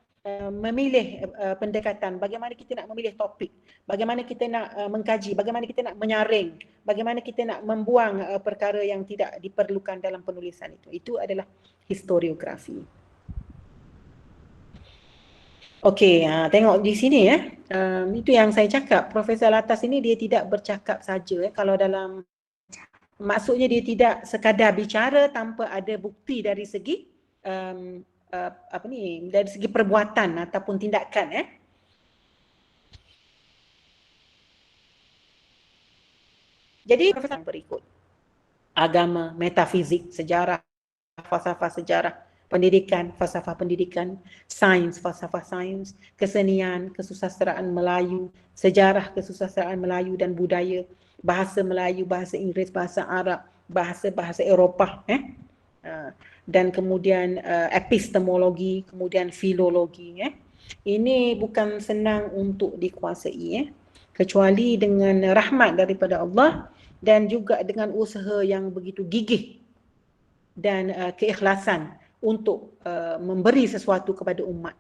S1: memilih pendekatan, bagaimana kita nak memilih topik, bagaimana kita nak mengkaji, bagaimana kita nak menyaring, bagaimana kita nak membuang perkara yang tidak diperlukan dalam penulisan itu. Itu adalah historiografi. Okey, tengok di sini itu yang saya cakap. Profesor Alatas ini dia tidak bercakap saja. Kalau dalam, maksudnya dia tidak sekadar bicara tanpa ada bukti dari segi dari segi perbuatan ataupun tindakan. Jadi profesor berikut: agama, metafizik, sejarah, falsafah sejarah, pendidikan, falsafah pendidikan, sains, falsafah sains, kesenian, kesusasteraan Melayu, sejarah kesusasteraan Melayu dan budaya, bahasa Melayu, bahasa Inggeris, bahasa Arab, bahasa-bahasa Eropah, dan kemudian epistemologi, kemudian filologi. Ini bukan senang untuk dikuasai, kecuali dengan rahmat daripada Allah dan juga dengan usaha yang begitu gigih dan keikhlasan untuk memberi sesuatu kepada umat.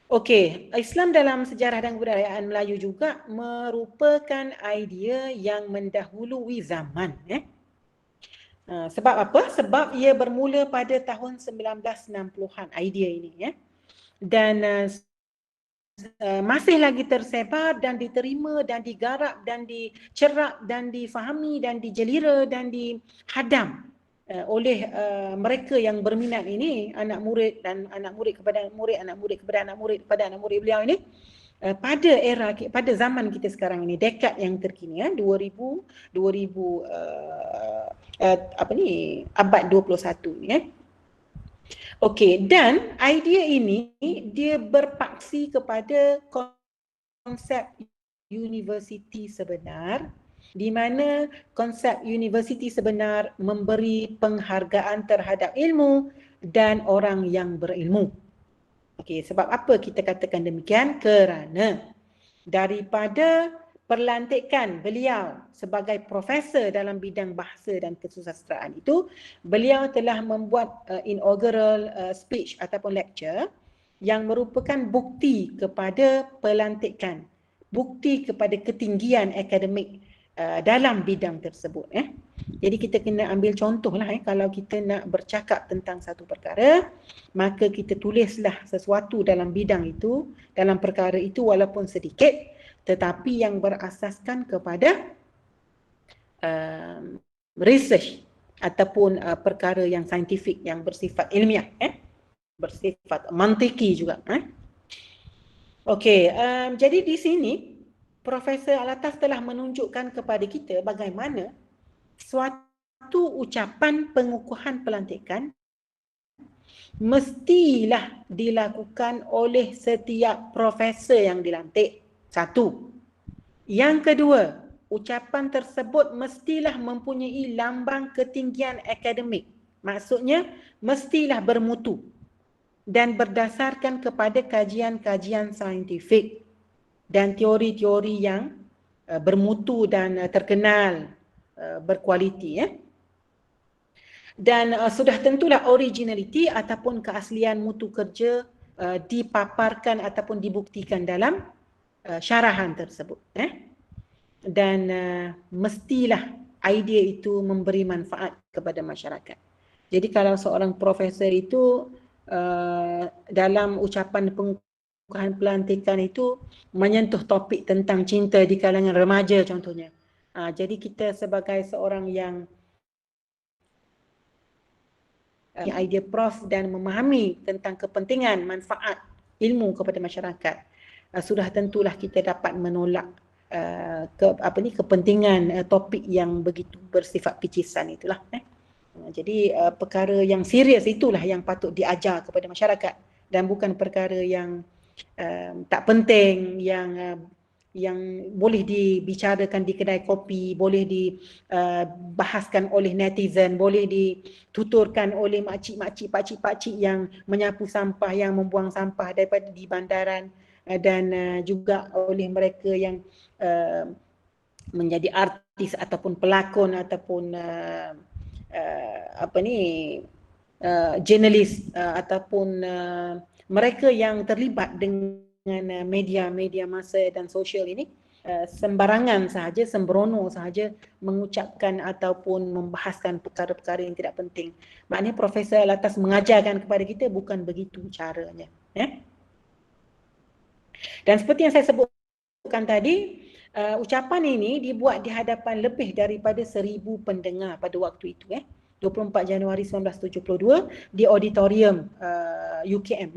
S1: Okey, Islam dalam sejarah dan kebudayaan Melayu juga merupakan idea yang mendahului zaman. Sebab apa? Sebab ia bermula pada tahun 1960-an, idea ini. Dan masih lagi tersebar dan diterima dan digarap dan dicerap dan difahami dan dijelira dan dihadam oleh mereka yang berminat ini, anak murid dan anak murid kepada murid, anak murid kepada anak murid kepada anak murid beliau ini, pada zaman kita sekarang ini, dekad yang terkini, 2000 abad 21 ni. Okey, dan idea ini dia berpaksi kepada konsep universiti sebenar, di mana konsep universiti sebenar memberi penghargaan terhadap ilmu dan orang yang berilmu. Okey, sebab apa kita katakan demikian? Kerana daripada perlantikan beliau sebagai profesor dalam bidang bahasa dan kesusastraan itu, beliau telah membuat inaugural speech ataupun lecture yang merupakan bukti kepada pelantikan, bukti kepada ketinggian akademik dalam bidang tersebut. Jadi kita kena ambil contohlah kalau kita nak bercakap tentang satu perkara, maka kita tulislah sesuatu dalam bidang itu, dalam perkara itu walaupun sedikit, tetapi yang berasaskan kepada research ataupun perkara yang saintifik, yang bersifat ilmiah, bersifat mantiki juga. Okey, jadi di sini Profesor Alatas telah menunjukkan kepada kita bagaimana suatu ucapan pengukuhan pelantikan mestilah dilakukan oleh setiap profesor yang dilantik. Satu. Yang kedua, ucapan tersebut mestilah mempunyai lambang ketinggian akademik. Maksudnya, mestilah bermutu dan berdasarkan kepada kajian-kajian saintifik dan teori-teori yang bermutu dan terkenal, berkualiti. Dan sudah tentulah originality ataupun keaslian mutu kerja dipaparkan ataupun dibuktikan dalam syarahan tersebut. Dan mestilah idea itu memberi manfaat kepada masyarakat. Jadi kalau seorang profesor itu dalam ucapan pengukuhan pelantikan itu menyentuh topik tentang cinta di kalangan remaja contohnya. Jadi kita sebagai seorang yang idea prof dan memahami tentang kepentingan manfaat ilmu kepada masyarakat, sudah tentulah kita dapat menolak kepentingan topik yang begitu bersifat picisan itulah. Jadi perkara yang serius itulah yang patut diajar kepada masyarakat dan bukan perkara yang tak penting, yang boleh dibicarakan di kedai kopi, boleh dibahaskan oleh netizen, boleh dituturkan oleh makcik-makcik, pakcik-pakcik yang menyapu sampah, yang membuang sampah daripada di bandaran, dan juga oleh mereka yang menjadi artis ataupun pelakon ataupun jurnalis ataupun mereka yang terlibat dengan media-media masa dan sosial ini sembarangan sahaja, sembrono sahaja mengucapkan ataupun membahaskan perkara-perkara yang tidak penting. Maknanya Profesor Alatas mengajarkan kepada kita bukan begitu caranya. Dan seperti yang saya sebutkan tadi, ucapan ini dibuat di hadapan lebih daripada 1,000 pendengar pada waktu itu, 24 Januari 1972 di auditorium UKM.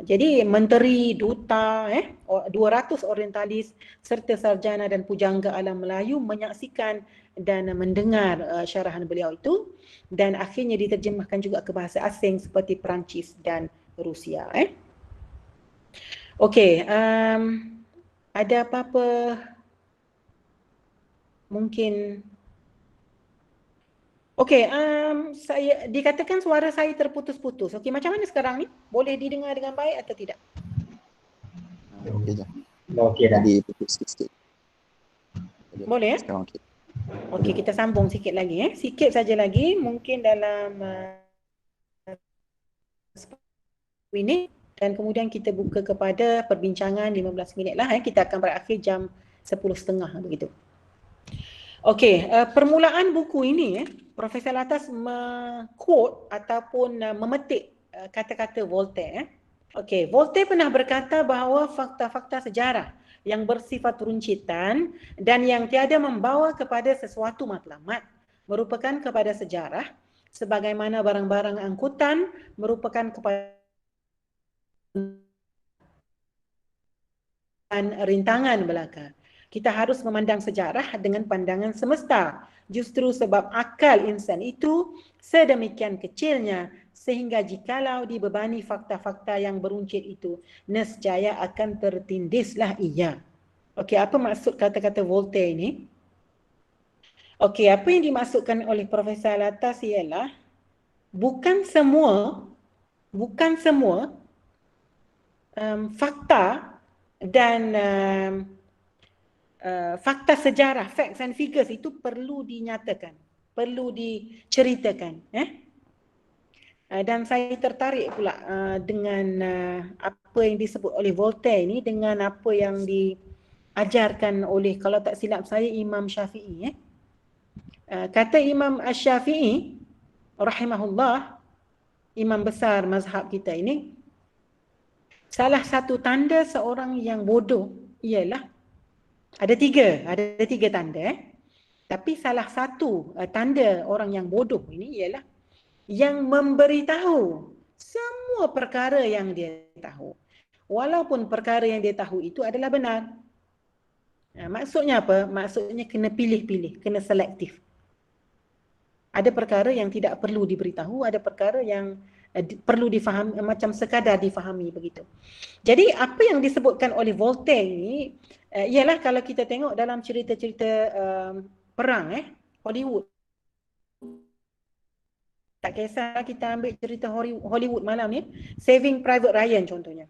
S1: Jadi menteri, duta, 200 orientalis serta sarjana dan pujangga alam Melayu menyaksikan dan mendengar syarahan beliau itu, dan akhirnya diterjemahkan juga ke bahasa asing seperti Perancis dan Rusia. Okey, ada apa-apa mungkin? Okey, saya dikatakan suara saya terputus-putus. Okey, macam mana sekarang ni? Boleh didengar dengan baik atau tidak?
S3: Okey je.
S5: Okey dah.
S3: Jadi putus sikit.
S1: Boleh,
S3: Sekarang okey.
S1: Okey, kita sambung sikit lagi, Sikit saja lagi, mungkin dalam 10 minit, dan kemudian kita buka kepada perbincangan 15 minit lah. Kita akan berakhir jam 10.30 begitu. Okey, permulaan buku ini, Profesor Alatas quote ataupun memetik kata-kata Voltaire. Okey, Voltaire pernah berkata bahawa fakta-fakta sejarah yang bersifat runcitan dan yang tiada membawa kepada sesuatu matlamat merupakan kepada sejarah, sebagaimana barang-barang angkutan merupakan kepada rintangan belaka. Kita harus memandang sejarah dengan pandangan semesta. Justru sebab akal insan itu sedemikian kecilnya sehingga jikalau dibebani fakta-fakta yang beruncit itu, nescaya akan tertindislah ia. Okey, apa maksud kata-kata Voltaire ini? Okey, apa yang dimaksudkan oleh Profesor Alatas ialah bukan semua fakta dan fakta sejarah, facts and figures itu perlu dinyatakan, perlu diceritakan. Dan saya tertarik pula dengan apa yang disebut oleh Voltaire ini dengan apa yang diajarkan oleh, kalau tak silap saya, Imam Syafi'i. Kata Imam Syafi'i rahimahullah, imam besar mazhab kita ini, salah satu tanda seorang yang bodoh ialah ada tiga tanda. Tapi salah satu tanda orang yang bodoh ini ialah yang memberitahu semua perkara yang dia tahu, walaupun perkara yang dia tahu itu adalah benar. Maksudnya apa? Maksudnya kena pilih-pilih, kena selektif. Ada perkara yang tidak perlu diberitahu, ada perkara yang perlu difahami, macam sekadar difahami begitu. Jadi apa yang disebutkan oleh Voltaire ini ialah kalau kita tengok dalam cerita-cerita perang Hollywood. Tak kisah kita ambil cerita Hollywood malam ni, Saving Private Ryan contohnya.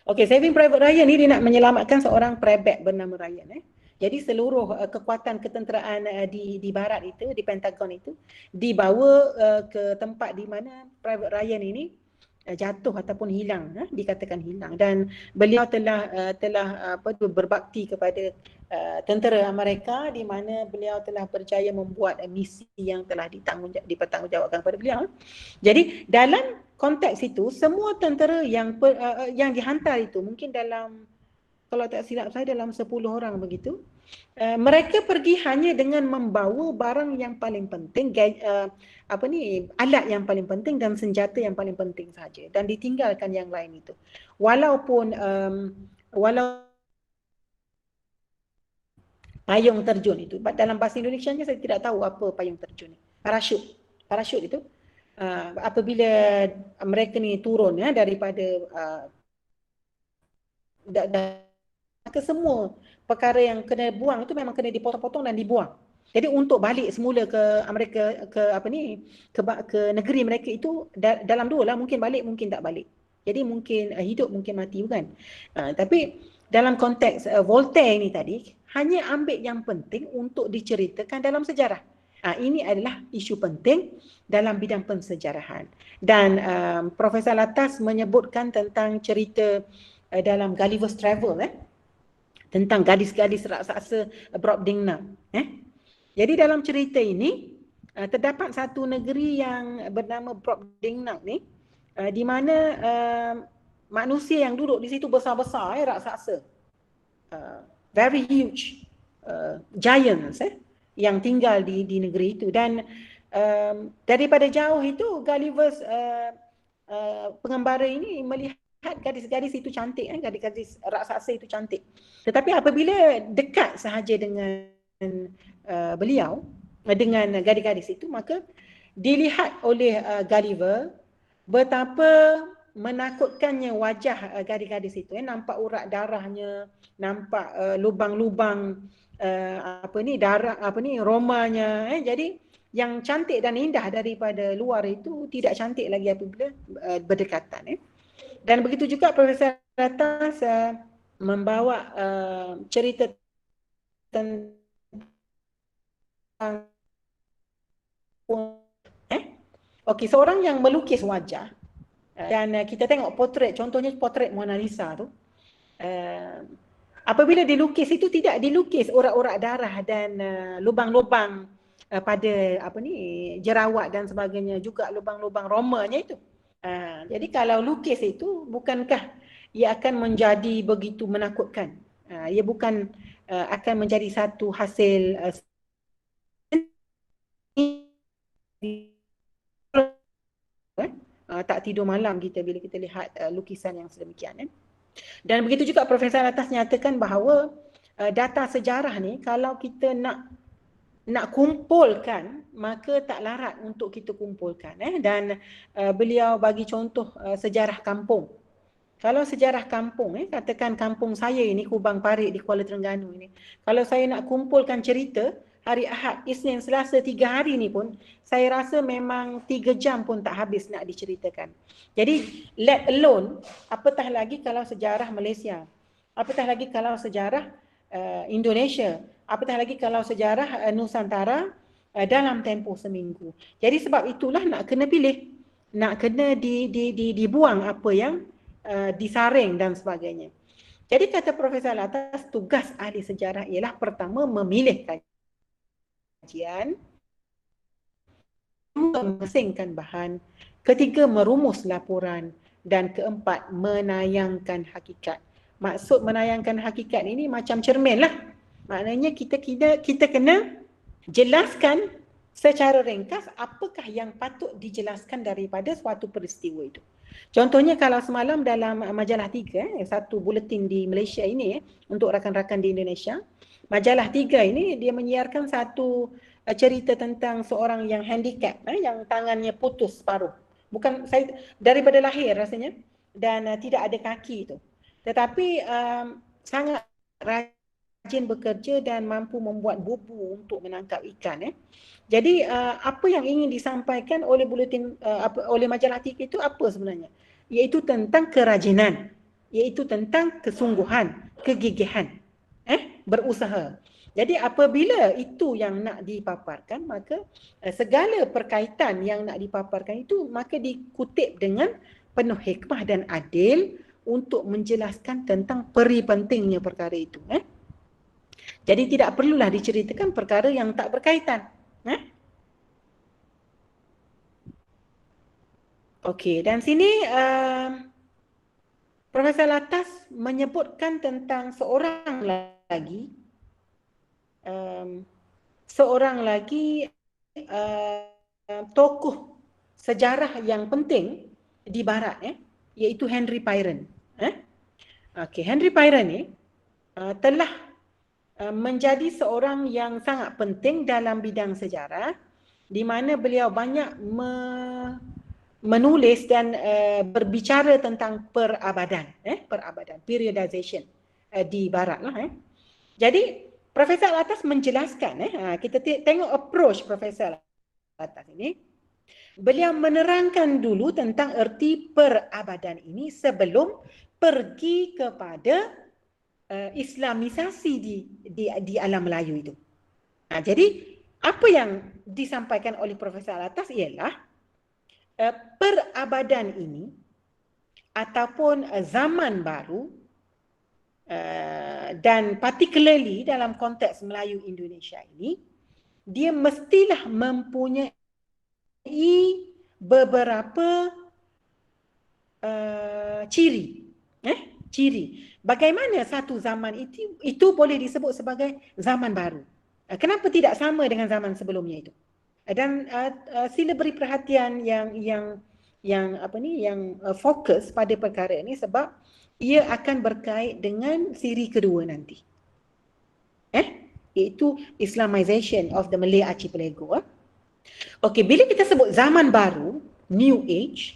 S1: Okey, Saving Private Ryan ni dia nak menyelamatkan seorang prebet bernama Ryan. Jadi seluruh kekuatan ketenteraan di barat itu, di Pentagon itu, dibawa ke tempat di mana Private Ryan ini jatuh ataupun hilang, dikatakan hilang, dan beliau telah berbakti kepada tentera Amerika, di mana beliau telah berjaya membuat misi yang telah dipertanggungjawabkan kepada beliau. Jadi dalam konteks itu, semua tentera yang dihantar itu, mungkin dalam, kalau tak silap saya, dalam 10 orang begitu, mereka pergi hanya dengan membawa barang yang paling penting, alat yang paling penting dan senjata yang paling penting saja, dan ditinggalkan yang lain itu. Walaupun payung terjun itu, dalam bahasa Indonesianya saya tidak tahu apa payung terjun ni. Parachute itu apabila mereka ni turun daripada maka semua perkara yang kena buang itu memang kena dipotong-potong dan dibuang. Jadi untuk balik semula ke Amerika, ke negeri mereka itu, dalam dua lah, mungkin balik mungkin tak balik. Jadi mungkin hidup mungkin mati, bukan? Tapi dalam konteks Voltaire ni tadi, hanya ambil yang penting untuk diceritakan dalam sejarah. Ini adalah isu penting dalam bidang pensejarahan. Dan Profesor Alatas menyebutkan tentang cerita dalam Gulliver's Travel, tentang gadis-gadis raksasa Brobdingnag. Jadi dalam cerita ini terdapat satu negeri yang bernama Brobdingnag ni, di mana manusia yang duduk di situ besar-besar, raksasa, very huge giants yang tinggal di negeri itu. Dan daripada jauh itu Gulliver's pengembara ini melihat gadis-gadis itu cantik, gadis-gadis raksasa itu cantik. Tetapi apabila dekat sahaja dengan beliau, dengan gadis-gadis itu, maka dilihat oleh Gulliver betapa menakutkannya wajah gadis-gadis itu. Nampak urat darahnya, nampak lubang-lubang romanya. Jadi yang cantik dan indah daripada luar itu tidak cantik lagi apabila berdekatan. Dan begitu juga Profesor Alatas membawa cerita tentang seorang yang melukis wajah, dan kita tengok potret, contohnya potret Mona Lisa tu, apabila dilukis itu tidak dilukis urat-urat darah dan lubang-lubang pada jerawat dan sebagainya, juga lubang-lubang romanya itu. Jadi kalau lukis itu, bukankah ia akan menjadi begitu menakutkan? Ia bukan akan menjadi satu hasil tak tidur malam kita bila kita lihat lukisan yang sedemikian. Dan begitu juga Profesor Alatas nyatakan bahawa data sejarah ni, kalau kita nak nak kumpulkan, maka tak larat untuk kita kumpulkan. Dan beliau bagi contoh sejarah kampung. Kalau sejarah kampung, katakan kampung saya ini, Kubang Parit di Kuala Terengganu ini. Kalau saya nak kumpulkan cerita, hari Ahad, Isnin, Selasa, 3 hari ni pun, saya rasa memang 3 jam pun tak habis nak diceritakan. Jadi, let alone, apatah lagi kalau sejarah Malaysia. Apatah lagi kalau sejarah Indonesia. Apatah lagi kalau sejarah Nusantara dalam tempoh seminggu. Jadi sebab itulah nak kena pilih. Nak kena dibuang apa yang disaring dan sebagainya. Jadi kata Profesor Alatas, tugas ahli sejarah ialah pertama memilih kajian, memasingkan bahan, ketiga merumus laporan, dan keempat menayangkan hakikat. Maksud menayangkan hakikat ini macam cermin lah. Maknanya kita kena jelaskan secara ringkas apakah yang patut dijelaskan daripada suatu peristiwa itu. Contohnya kalau semalam dalam majalah 3, satu buletin di Malaysia ini untuk rakan-rakan di Indonesia, majalah 3 ini dia menyiarkan satu cerita tentang seorang yang handicap, yang tangannya putus separuh. Bukan saya daripada lahir rasanya, dan tidak ada kaki itu. Tetapi sangat rajin bekerja dan mampu membuat bubu untuk menangkap ikan. Jadi apa yang ingin disampaikan oleh buletin oleh majalah 3 itu apa sebenarnya? Iaitu tentang kerajinan, iaitu tentang kesungguhan, kegigihan, berusaha. Jadi apabila itu yang nak dipaparkan, maka segala perkaitan yang nak dipaparkan itu maka dikutip dengan penuh hikmah dan adil untuk menjelaskan tentang peri pentingnya perkara itu. Jadi tidak perlulah diceritakan perkara yang tak berkaitan. Okey, dan sini Profesor Alatas menyebutkan tentang seorang lagi tokoh sejarah yang penting di barat, iaitu Henry Pyron. Okey, Henry Pyron ni telah menjadi seorang yang sangat penting dalam bidang sejarah, di mana beliau banyak menulis dan berbicara tentang perabadan, periodization di barat lah. Jadi Profesor Alatas menjelaskan, kita tengok approach Profesor Alatas ini. Beliau menerangkan dulu tentang erti perabadan ini sebelum pergi kepada Islamisasi di alam Melayu itu. Jadi apa yang disampaikan oleh Profesor Alatas ialah perabadan ini ataupun zaman baru dan particularly dalam konteks Melayu Indonesia ini, dia mestilah mempunyai beberapa ciri. Bagaimana satu zaman itu boleh disebut sebagai zaman baru? Kenapa tidak sama dengan zaman sebelumnya itu? Dan sila beri perhatian yang fokus pada perkara ini sebab ia akan berkait dengan siri kedua nanti. Iaitu Islamization of the Malay Archipelago. Okey, bila kita sebut zaman baru, New Age,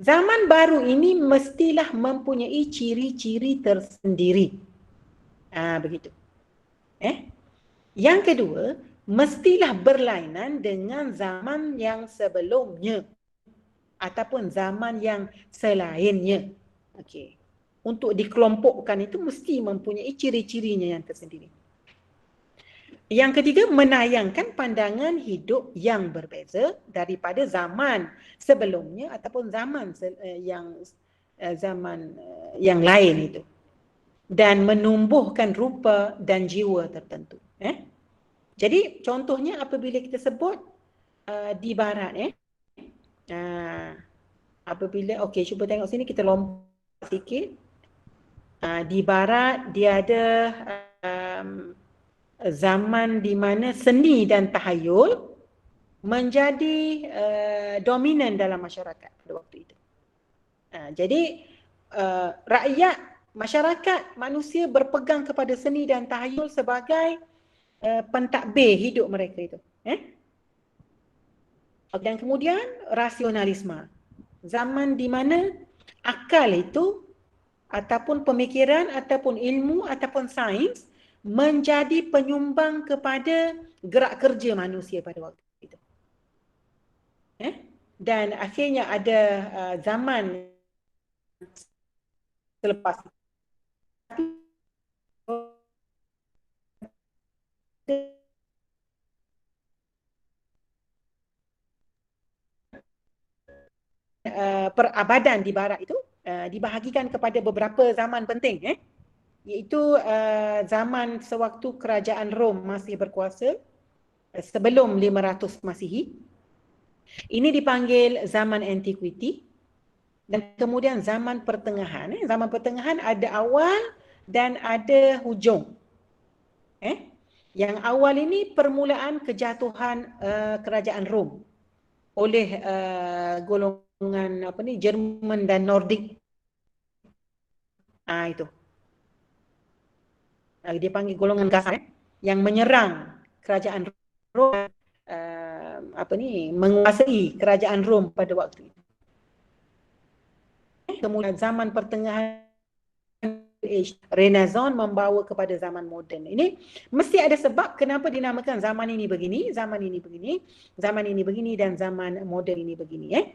S1: zaman baru ini mestilah mempunyai ciri-ciri tersendiri. Begitu. Yang kedua, mestilah berlainan dengan zaman yang sebelumnya ataupun zaman yang selainnya. Okey. Untuk dikelompokkan itu mesti mempunyai ciri-cirinya yang tersendiri. Yang ketiga, menayangkan pandangan hidup yang berbeza daripada zaman sebelumnya ataupun zaman yang lain itu, dan menumbuhkan rupa dan jiwa tertentu. Jadi contohnya apabila kita sebut di barat, apabila, okey, cuba tengok sini, kita lompat sikit. Di barat dia ada zaman di mana seni dan tahayul menjadi dominan dalam masyarakat pada waktu itu. Jadi masyarakat manusia berpegang kepada seni dan tahayul sebagai pentadbir hidup mereka itu. Dan kemudian rasionalisme. Zaman di mana akal itu ataupun pemikiran ataupun ilmu ataupun sains menjadi penyumbang kepada gerak kerja manusia pada waktu itu. Dan akhirnya ada zaman selepas perabadan di barat itu dibahagikan kepada beberapa zaman penting, iaitu zaman sewaktu kerajaan Rom masih berkuasa sebelum 500 Masihi. Ini dipanggil zaman antiquity. Dan kemudian zaman pertengahan. Zaman pertengahan ada awal dan ada hujung. Yang awal ini permulaan kejatuhan kerajaan Rom oleh golongan Jerman dan Nordik. Itu. Dia panggil golongan kasar yang menyerang kerajaan Rom, menguasai kerajaan Rom pada waktu itu. Kemudian zaman pertengahan Renaissance membawa kepada zaman moden. Ini mesti ada sebab kenapa dinamakan zaman ini begini, zaman ini begini, zaman ini begini dan zaman moden ini begini.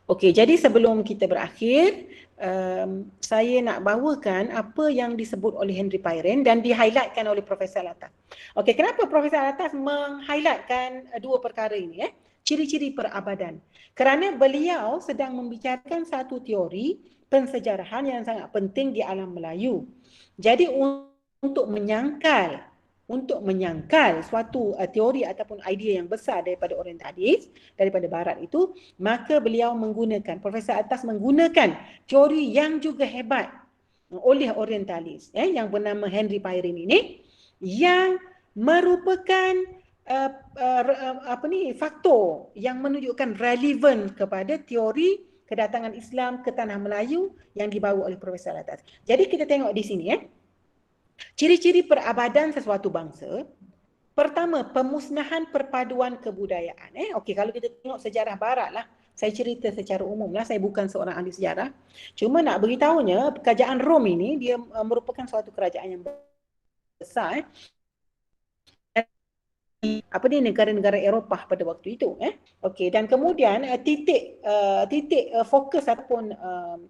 S1: Okey, jadi sebelum kita berakhir, saya nak bawakan apa yang disebut oleh Henry Payren dan di-highlightkan oleh Profesor Alatas. Okey, kenapa Profesor Alatas meng-highlightkan dua perkara ini? Ciri-ciri perabadan. Kerana beliau sedang membicarakan satu teori pensejarahan yang sangat penting di alam Melayu. Jadi untuk menyangkal suatu teori ataupun idea yang besar daripada orientalis, daripada barat itu, maka beliau menggunakan, Profesor Alatas menggunakan teori yang juga hebat oleh orientalis, yang bernama Henry Payren ini, yang merupakan faktor yang menunjukkan relevan kepada teori kedatangan Islam ke tanah Melayu yang dibawa oleh Profesor Alatas. Jadi kita tengok di sini, ciri-ciri perabadan sesuatu bangsa. Pertama, pemusnahan perpaduan kebudayaan. Okey, kalau kita tengok sejarah barat lah, saya cerita secara umum lah, saya bukan seorang ahli sejarah. Cuma nak beritahunya, kerajaan Rom ini dia merupakan suatu kerajaan yang besar. Negara-negara Eropah pada waktu itu. Okey, dan kemudian titik fokus ataupun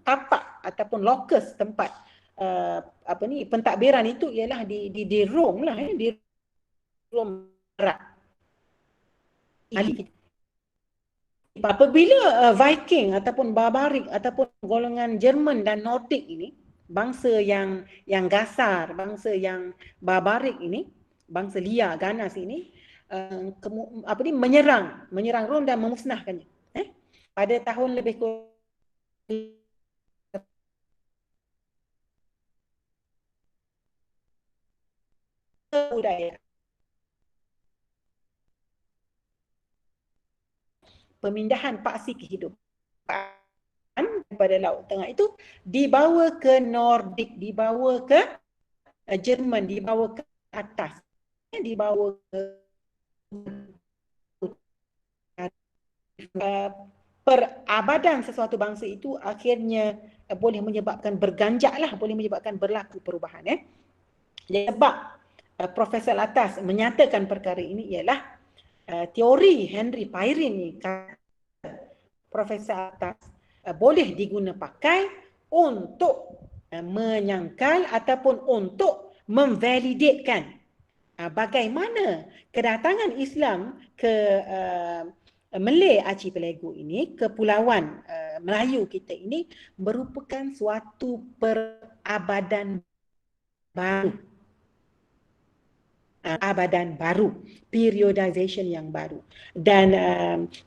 S1: tapak ataupun lokus tempat pentadbiran itu ialah di Rom lah, di Rom Barat. Apabila Viking ataupun Barbarik ataupun golongan Jerman dan Nordik ini, bangsa yang gasar, bangsa yang barbarik ini, bangsa liar ganas ini, menyerang Rom dan memusnahkannya. Pada tahun lebih kurang budaya pemindahan paksi kehidupan daripada Laut Tengah itu dibawa ke Nordik, dibawa ke Jerman, dibawa ke atas, dibawa ke perabadan sesuatu bangsa itu akhirnya boleh menyebabkan berganjaklah, boleh menyebabkan berlaku perubahan. Sebab Profesor Alatas menyatakan perkara ini ialah teori Henry Payren ni, Profesor Alatas boleh diguna pakai untuk menyangkal ataupun untuk memvalidatekan bagaimana kedatangan Islam ke Malay Archipelago ini, kepulauan Melayu kita ini merupakan suatu perabadan baru. Abadan baru, periodization yang baru. Dan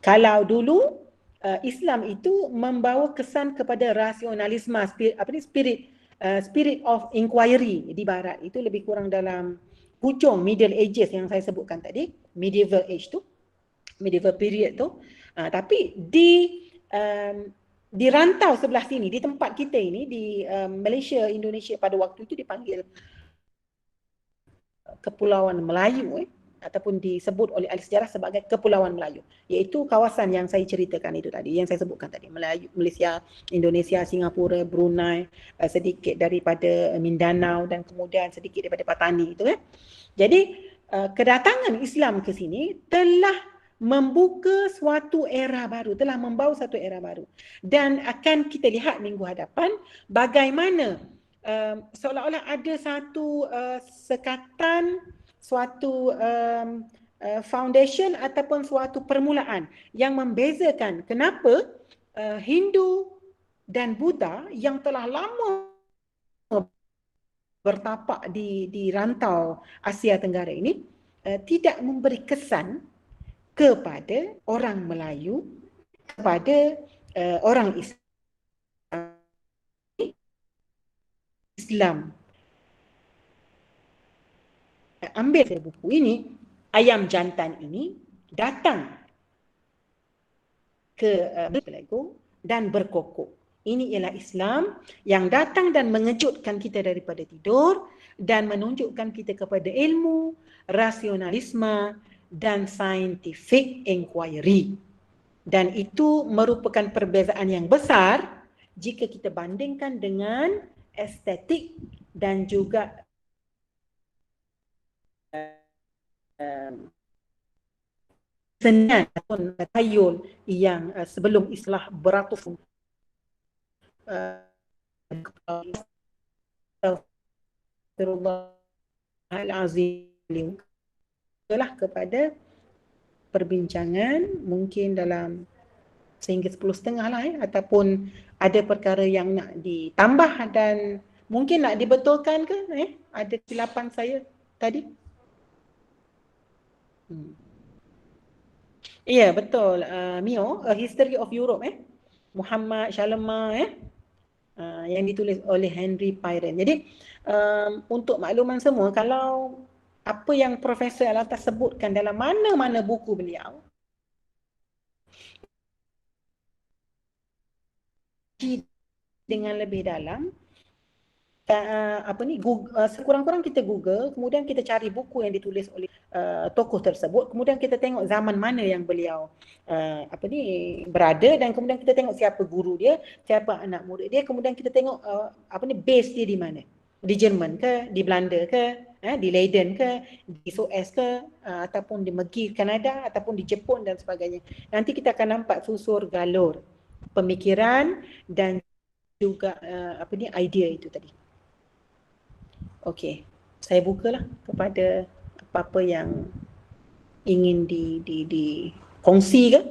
S1: kalau dulu Islam itu membawa kesan kepada rasionalisme, spirit of inquiry di barat, itu lebih kurang dalam hujung Middle Ages yang saya sebutkan tadi, medieval age tu, medieval period tu. Tapi di rantau sebelah sini, di tempat kita ini, di Malaysia, Indonesia pada waktu itu dipanggil Kepulauan Melayu ataupun disebut oleh ahli sejarah sebagai Kepulauan Melayu, iaitu kawasan yang saya ceritakan itu tadi, yang saya sebutkan tadi, Melayu, Malaysia, Indonesia, Singapura, Brunei, sedikit daripada Mindanao dan kemudian sedikit daripada Patani itu. Jadi kedatangan Islam ke sini telah membuka suatu era baru, telah membawa satu era baru, dan akan kita lihat minggu hadapan bagaimana seolah-olah ada satu sekatan, suatu foundation ataupun suatu permulaan yang membezakan kenapa Hindu dan Buddha yang telah lama bertapak di rantau Asia Tenggara ini tidak memberi kesan kepada orang Melayu, kepada orang Islam. Ambil dari buku ini, ayam jantan ini datang ke Pelego dan berkokok. Ini ialah Islam yang datang dan mengejutkan kita daripada tidur dan menunjukkan kita kepada ilmu, rasionalisme dan scientific inquiry. Dan itu merupakan perbezaan yang besar jika kita bandingkan dengan estetik dan juga senian ataupun takhayul yang sebelum Islam beratus Astagfirullahalazim telah kepada perbincangan mungkin dalam sehingga 10.30 lah ataupun ada perkara yang nak ditambah dan mungkin nak dibetulkan ke ada kesilapan saya tadi. Ya, betul. Mio, A History of Europe Muhammad Shalama yang ditulis oleh Henry Pyron. Jadi untuk makluman semua, kalau apa yang Profesor Alatas sebutkan dalam mana-mana buku beliau dengan lebih dalam, sekurang-kurang kita Google, kemudian kita cari buku yang ditulis oleh tokoh tersebut, kemudian kita tengok zaman mana yang beliau berada, dan kemudian kita tengok siapa guru dia, siapa anak murid dia, kemudian kita tengok base dia di mana, di Jerman ke, di Belanda ke, di Leiden ke, di SOS ke, ataupun di McGill Kanada, ataupun di Jepun dan sebagainya. Nanti kita akan nampak susur galur pemikiran dan juga idea itu tadi. Okey, saya bukalah kepada apa-apa yang ingin dikongsi ke?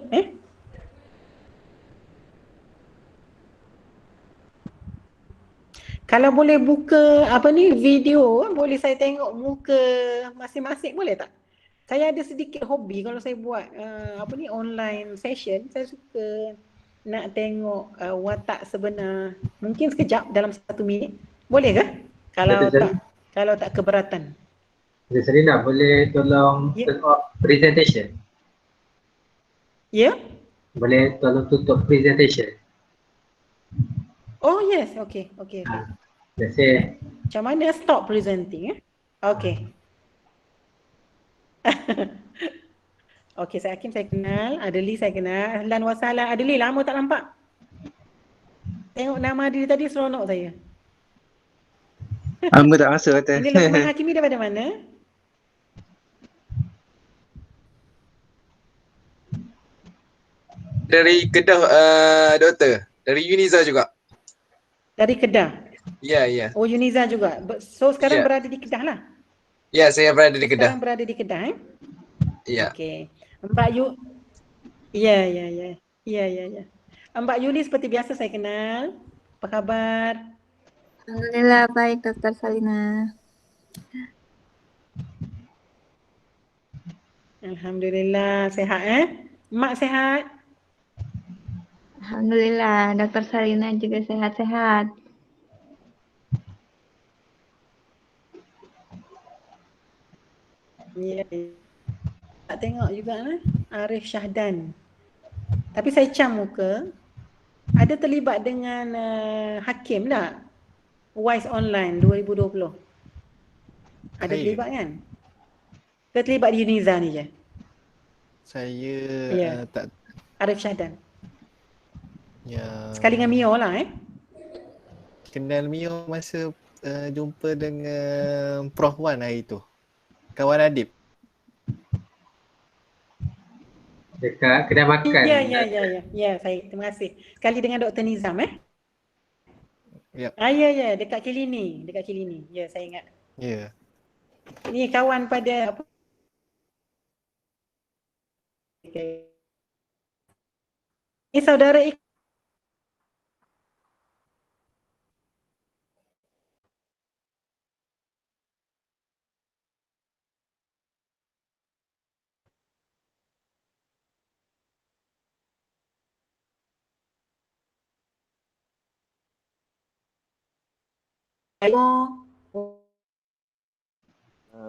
S1: Kalau boleh buka video, boleh saya tengok muka masing-masing, boleh tak? Saya ada sedikit hobi kalau saya buat online session, saya suka nak tengok watak sebenar, mungkin sekejap dalam 1 minit. Boleh ke? Kalau tak keberatan.
S5: Serina, boleh tolong turn off presentation?
S1: Ya?
S5: Boleh tolong tutup presentation?
S1: Oh yes, okay.
S5: Let's say,
S1: Macam mana stop presenting? Okay. Okey, saya Hakim saya kenal, Adeli saya kenal. Ahlan wa sahlan. Adeli, lama tak nampak. Tengok nama Adeli tadi seronok saya.
S3: Lama tak rasa kata.
S1: Ini Luqman Hakimi daripada mana?
S6: Dari Kedah, Doktor. Dari Uniza juga.
S1: Dari Kedah?
S6: Ya.
S1: Oh, Uniza juga. So sekarang
S6: Ya.
S1: berada di Kedah lah?
S6: Ya, saya berada di Kedah.
S1: Sekarang berada di Kedah
S6: Ya.
S1: Okey. Mbak Yu. Ya. Mbak Yuli seperti biasa saya kenal. Apa khabar?
S2: Alhamdulillah baik Dr. Salina.
S1: Alhamdulillah sehat Mak sehat?
S2: Alhamdulillah Dr. Salina juga sehat-sehat.
S1: Ya. Tak tengok juga Arif Syahdan. Tapi saya cam muka. Ada terlibat dengan Hakim tak? Wise Online 2020. Ada terlibat kan? Ke terlibat di Uniza ni je?
S7: Saya
S1: Ya.
S7: tak
S1: Arif Syahdan.
S7: ya.
S1: Sekali dengan Mio lah
S7: Kenal Mio masa jumpa dengan Prof Wan hari tu. Kawan Adib.
S5: Dekat kedai makan.
S1: Ya, saya terima kasih. Sekali dengan Dr. Nizam
S7: Ya.
S1: Ya, dekat Kilini. Ya, saya ingat.
S7: Ya.
S1: Ni kawan pada apa? Okay. Ni saudara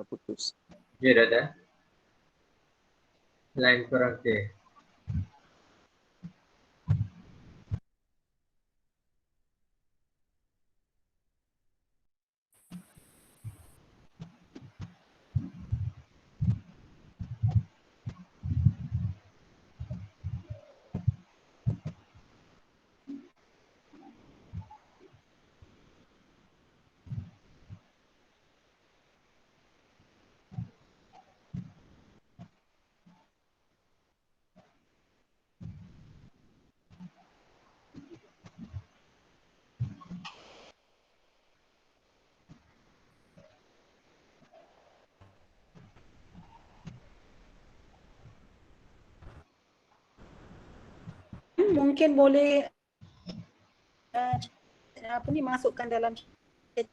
S3: Putus.
S5: Ya, dah. Line kurang okey.
S1: mungkin boleh masukkan dalam chat.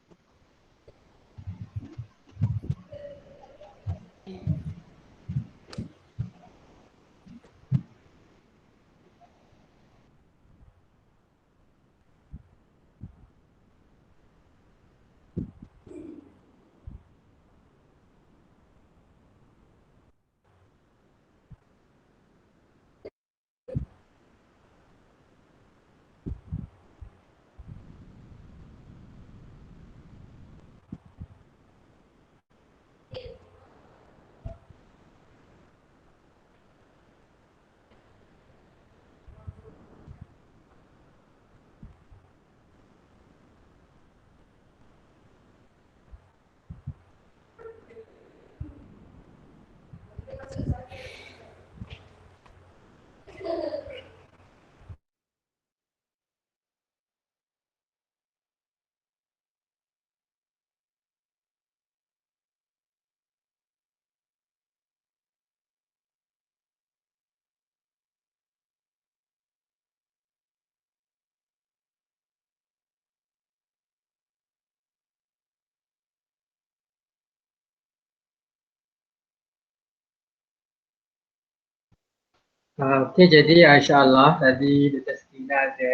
S1: Okey, jadi insyaAllah tadi Dr. Stina ada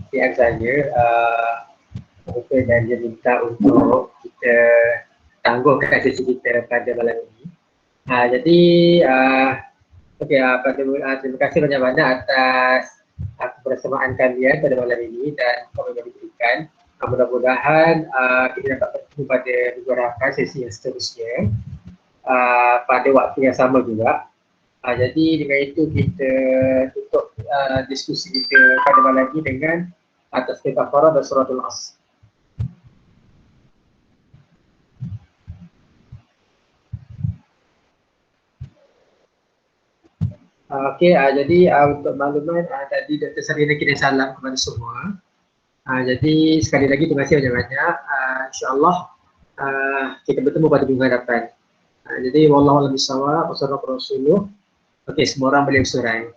S1: PM saya dan dia minta untuk kita tangguhkan sesi kita pada malam ini. Jadi terima kasih banyak-banyak atas kebersamaan kalian pada malam ini dan komentar diberikan. Mudah-mudahan kita dapat bertemu pada beberapa sesi yang seterusnya pada waktu yang sama juga. Jadi dengan itu kita tutup diskusi kita pada malam ini dengan tasbih kafarah dan suratul Asr. Okey, jadi untuk makluman tadi Dr. Sarina kirim salam kepada semua. Jadi sekali lagi terima kasih banyak-banyak. InsyaAllah kita bertemu pada minggu hadapan. Jadi wallahu a'lam bishawab. Wassalamualaikum warahmatullahi wabarakatuh. Okey, semua orang boleh bersurai.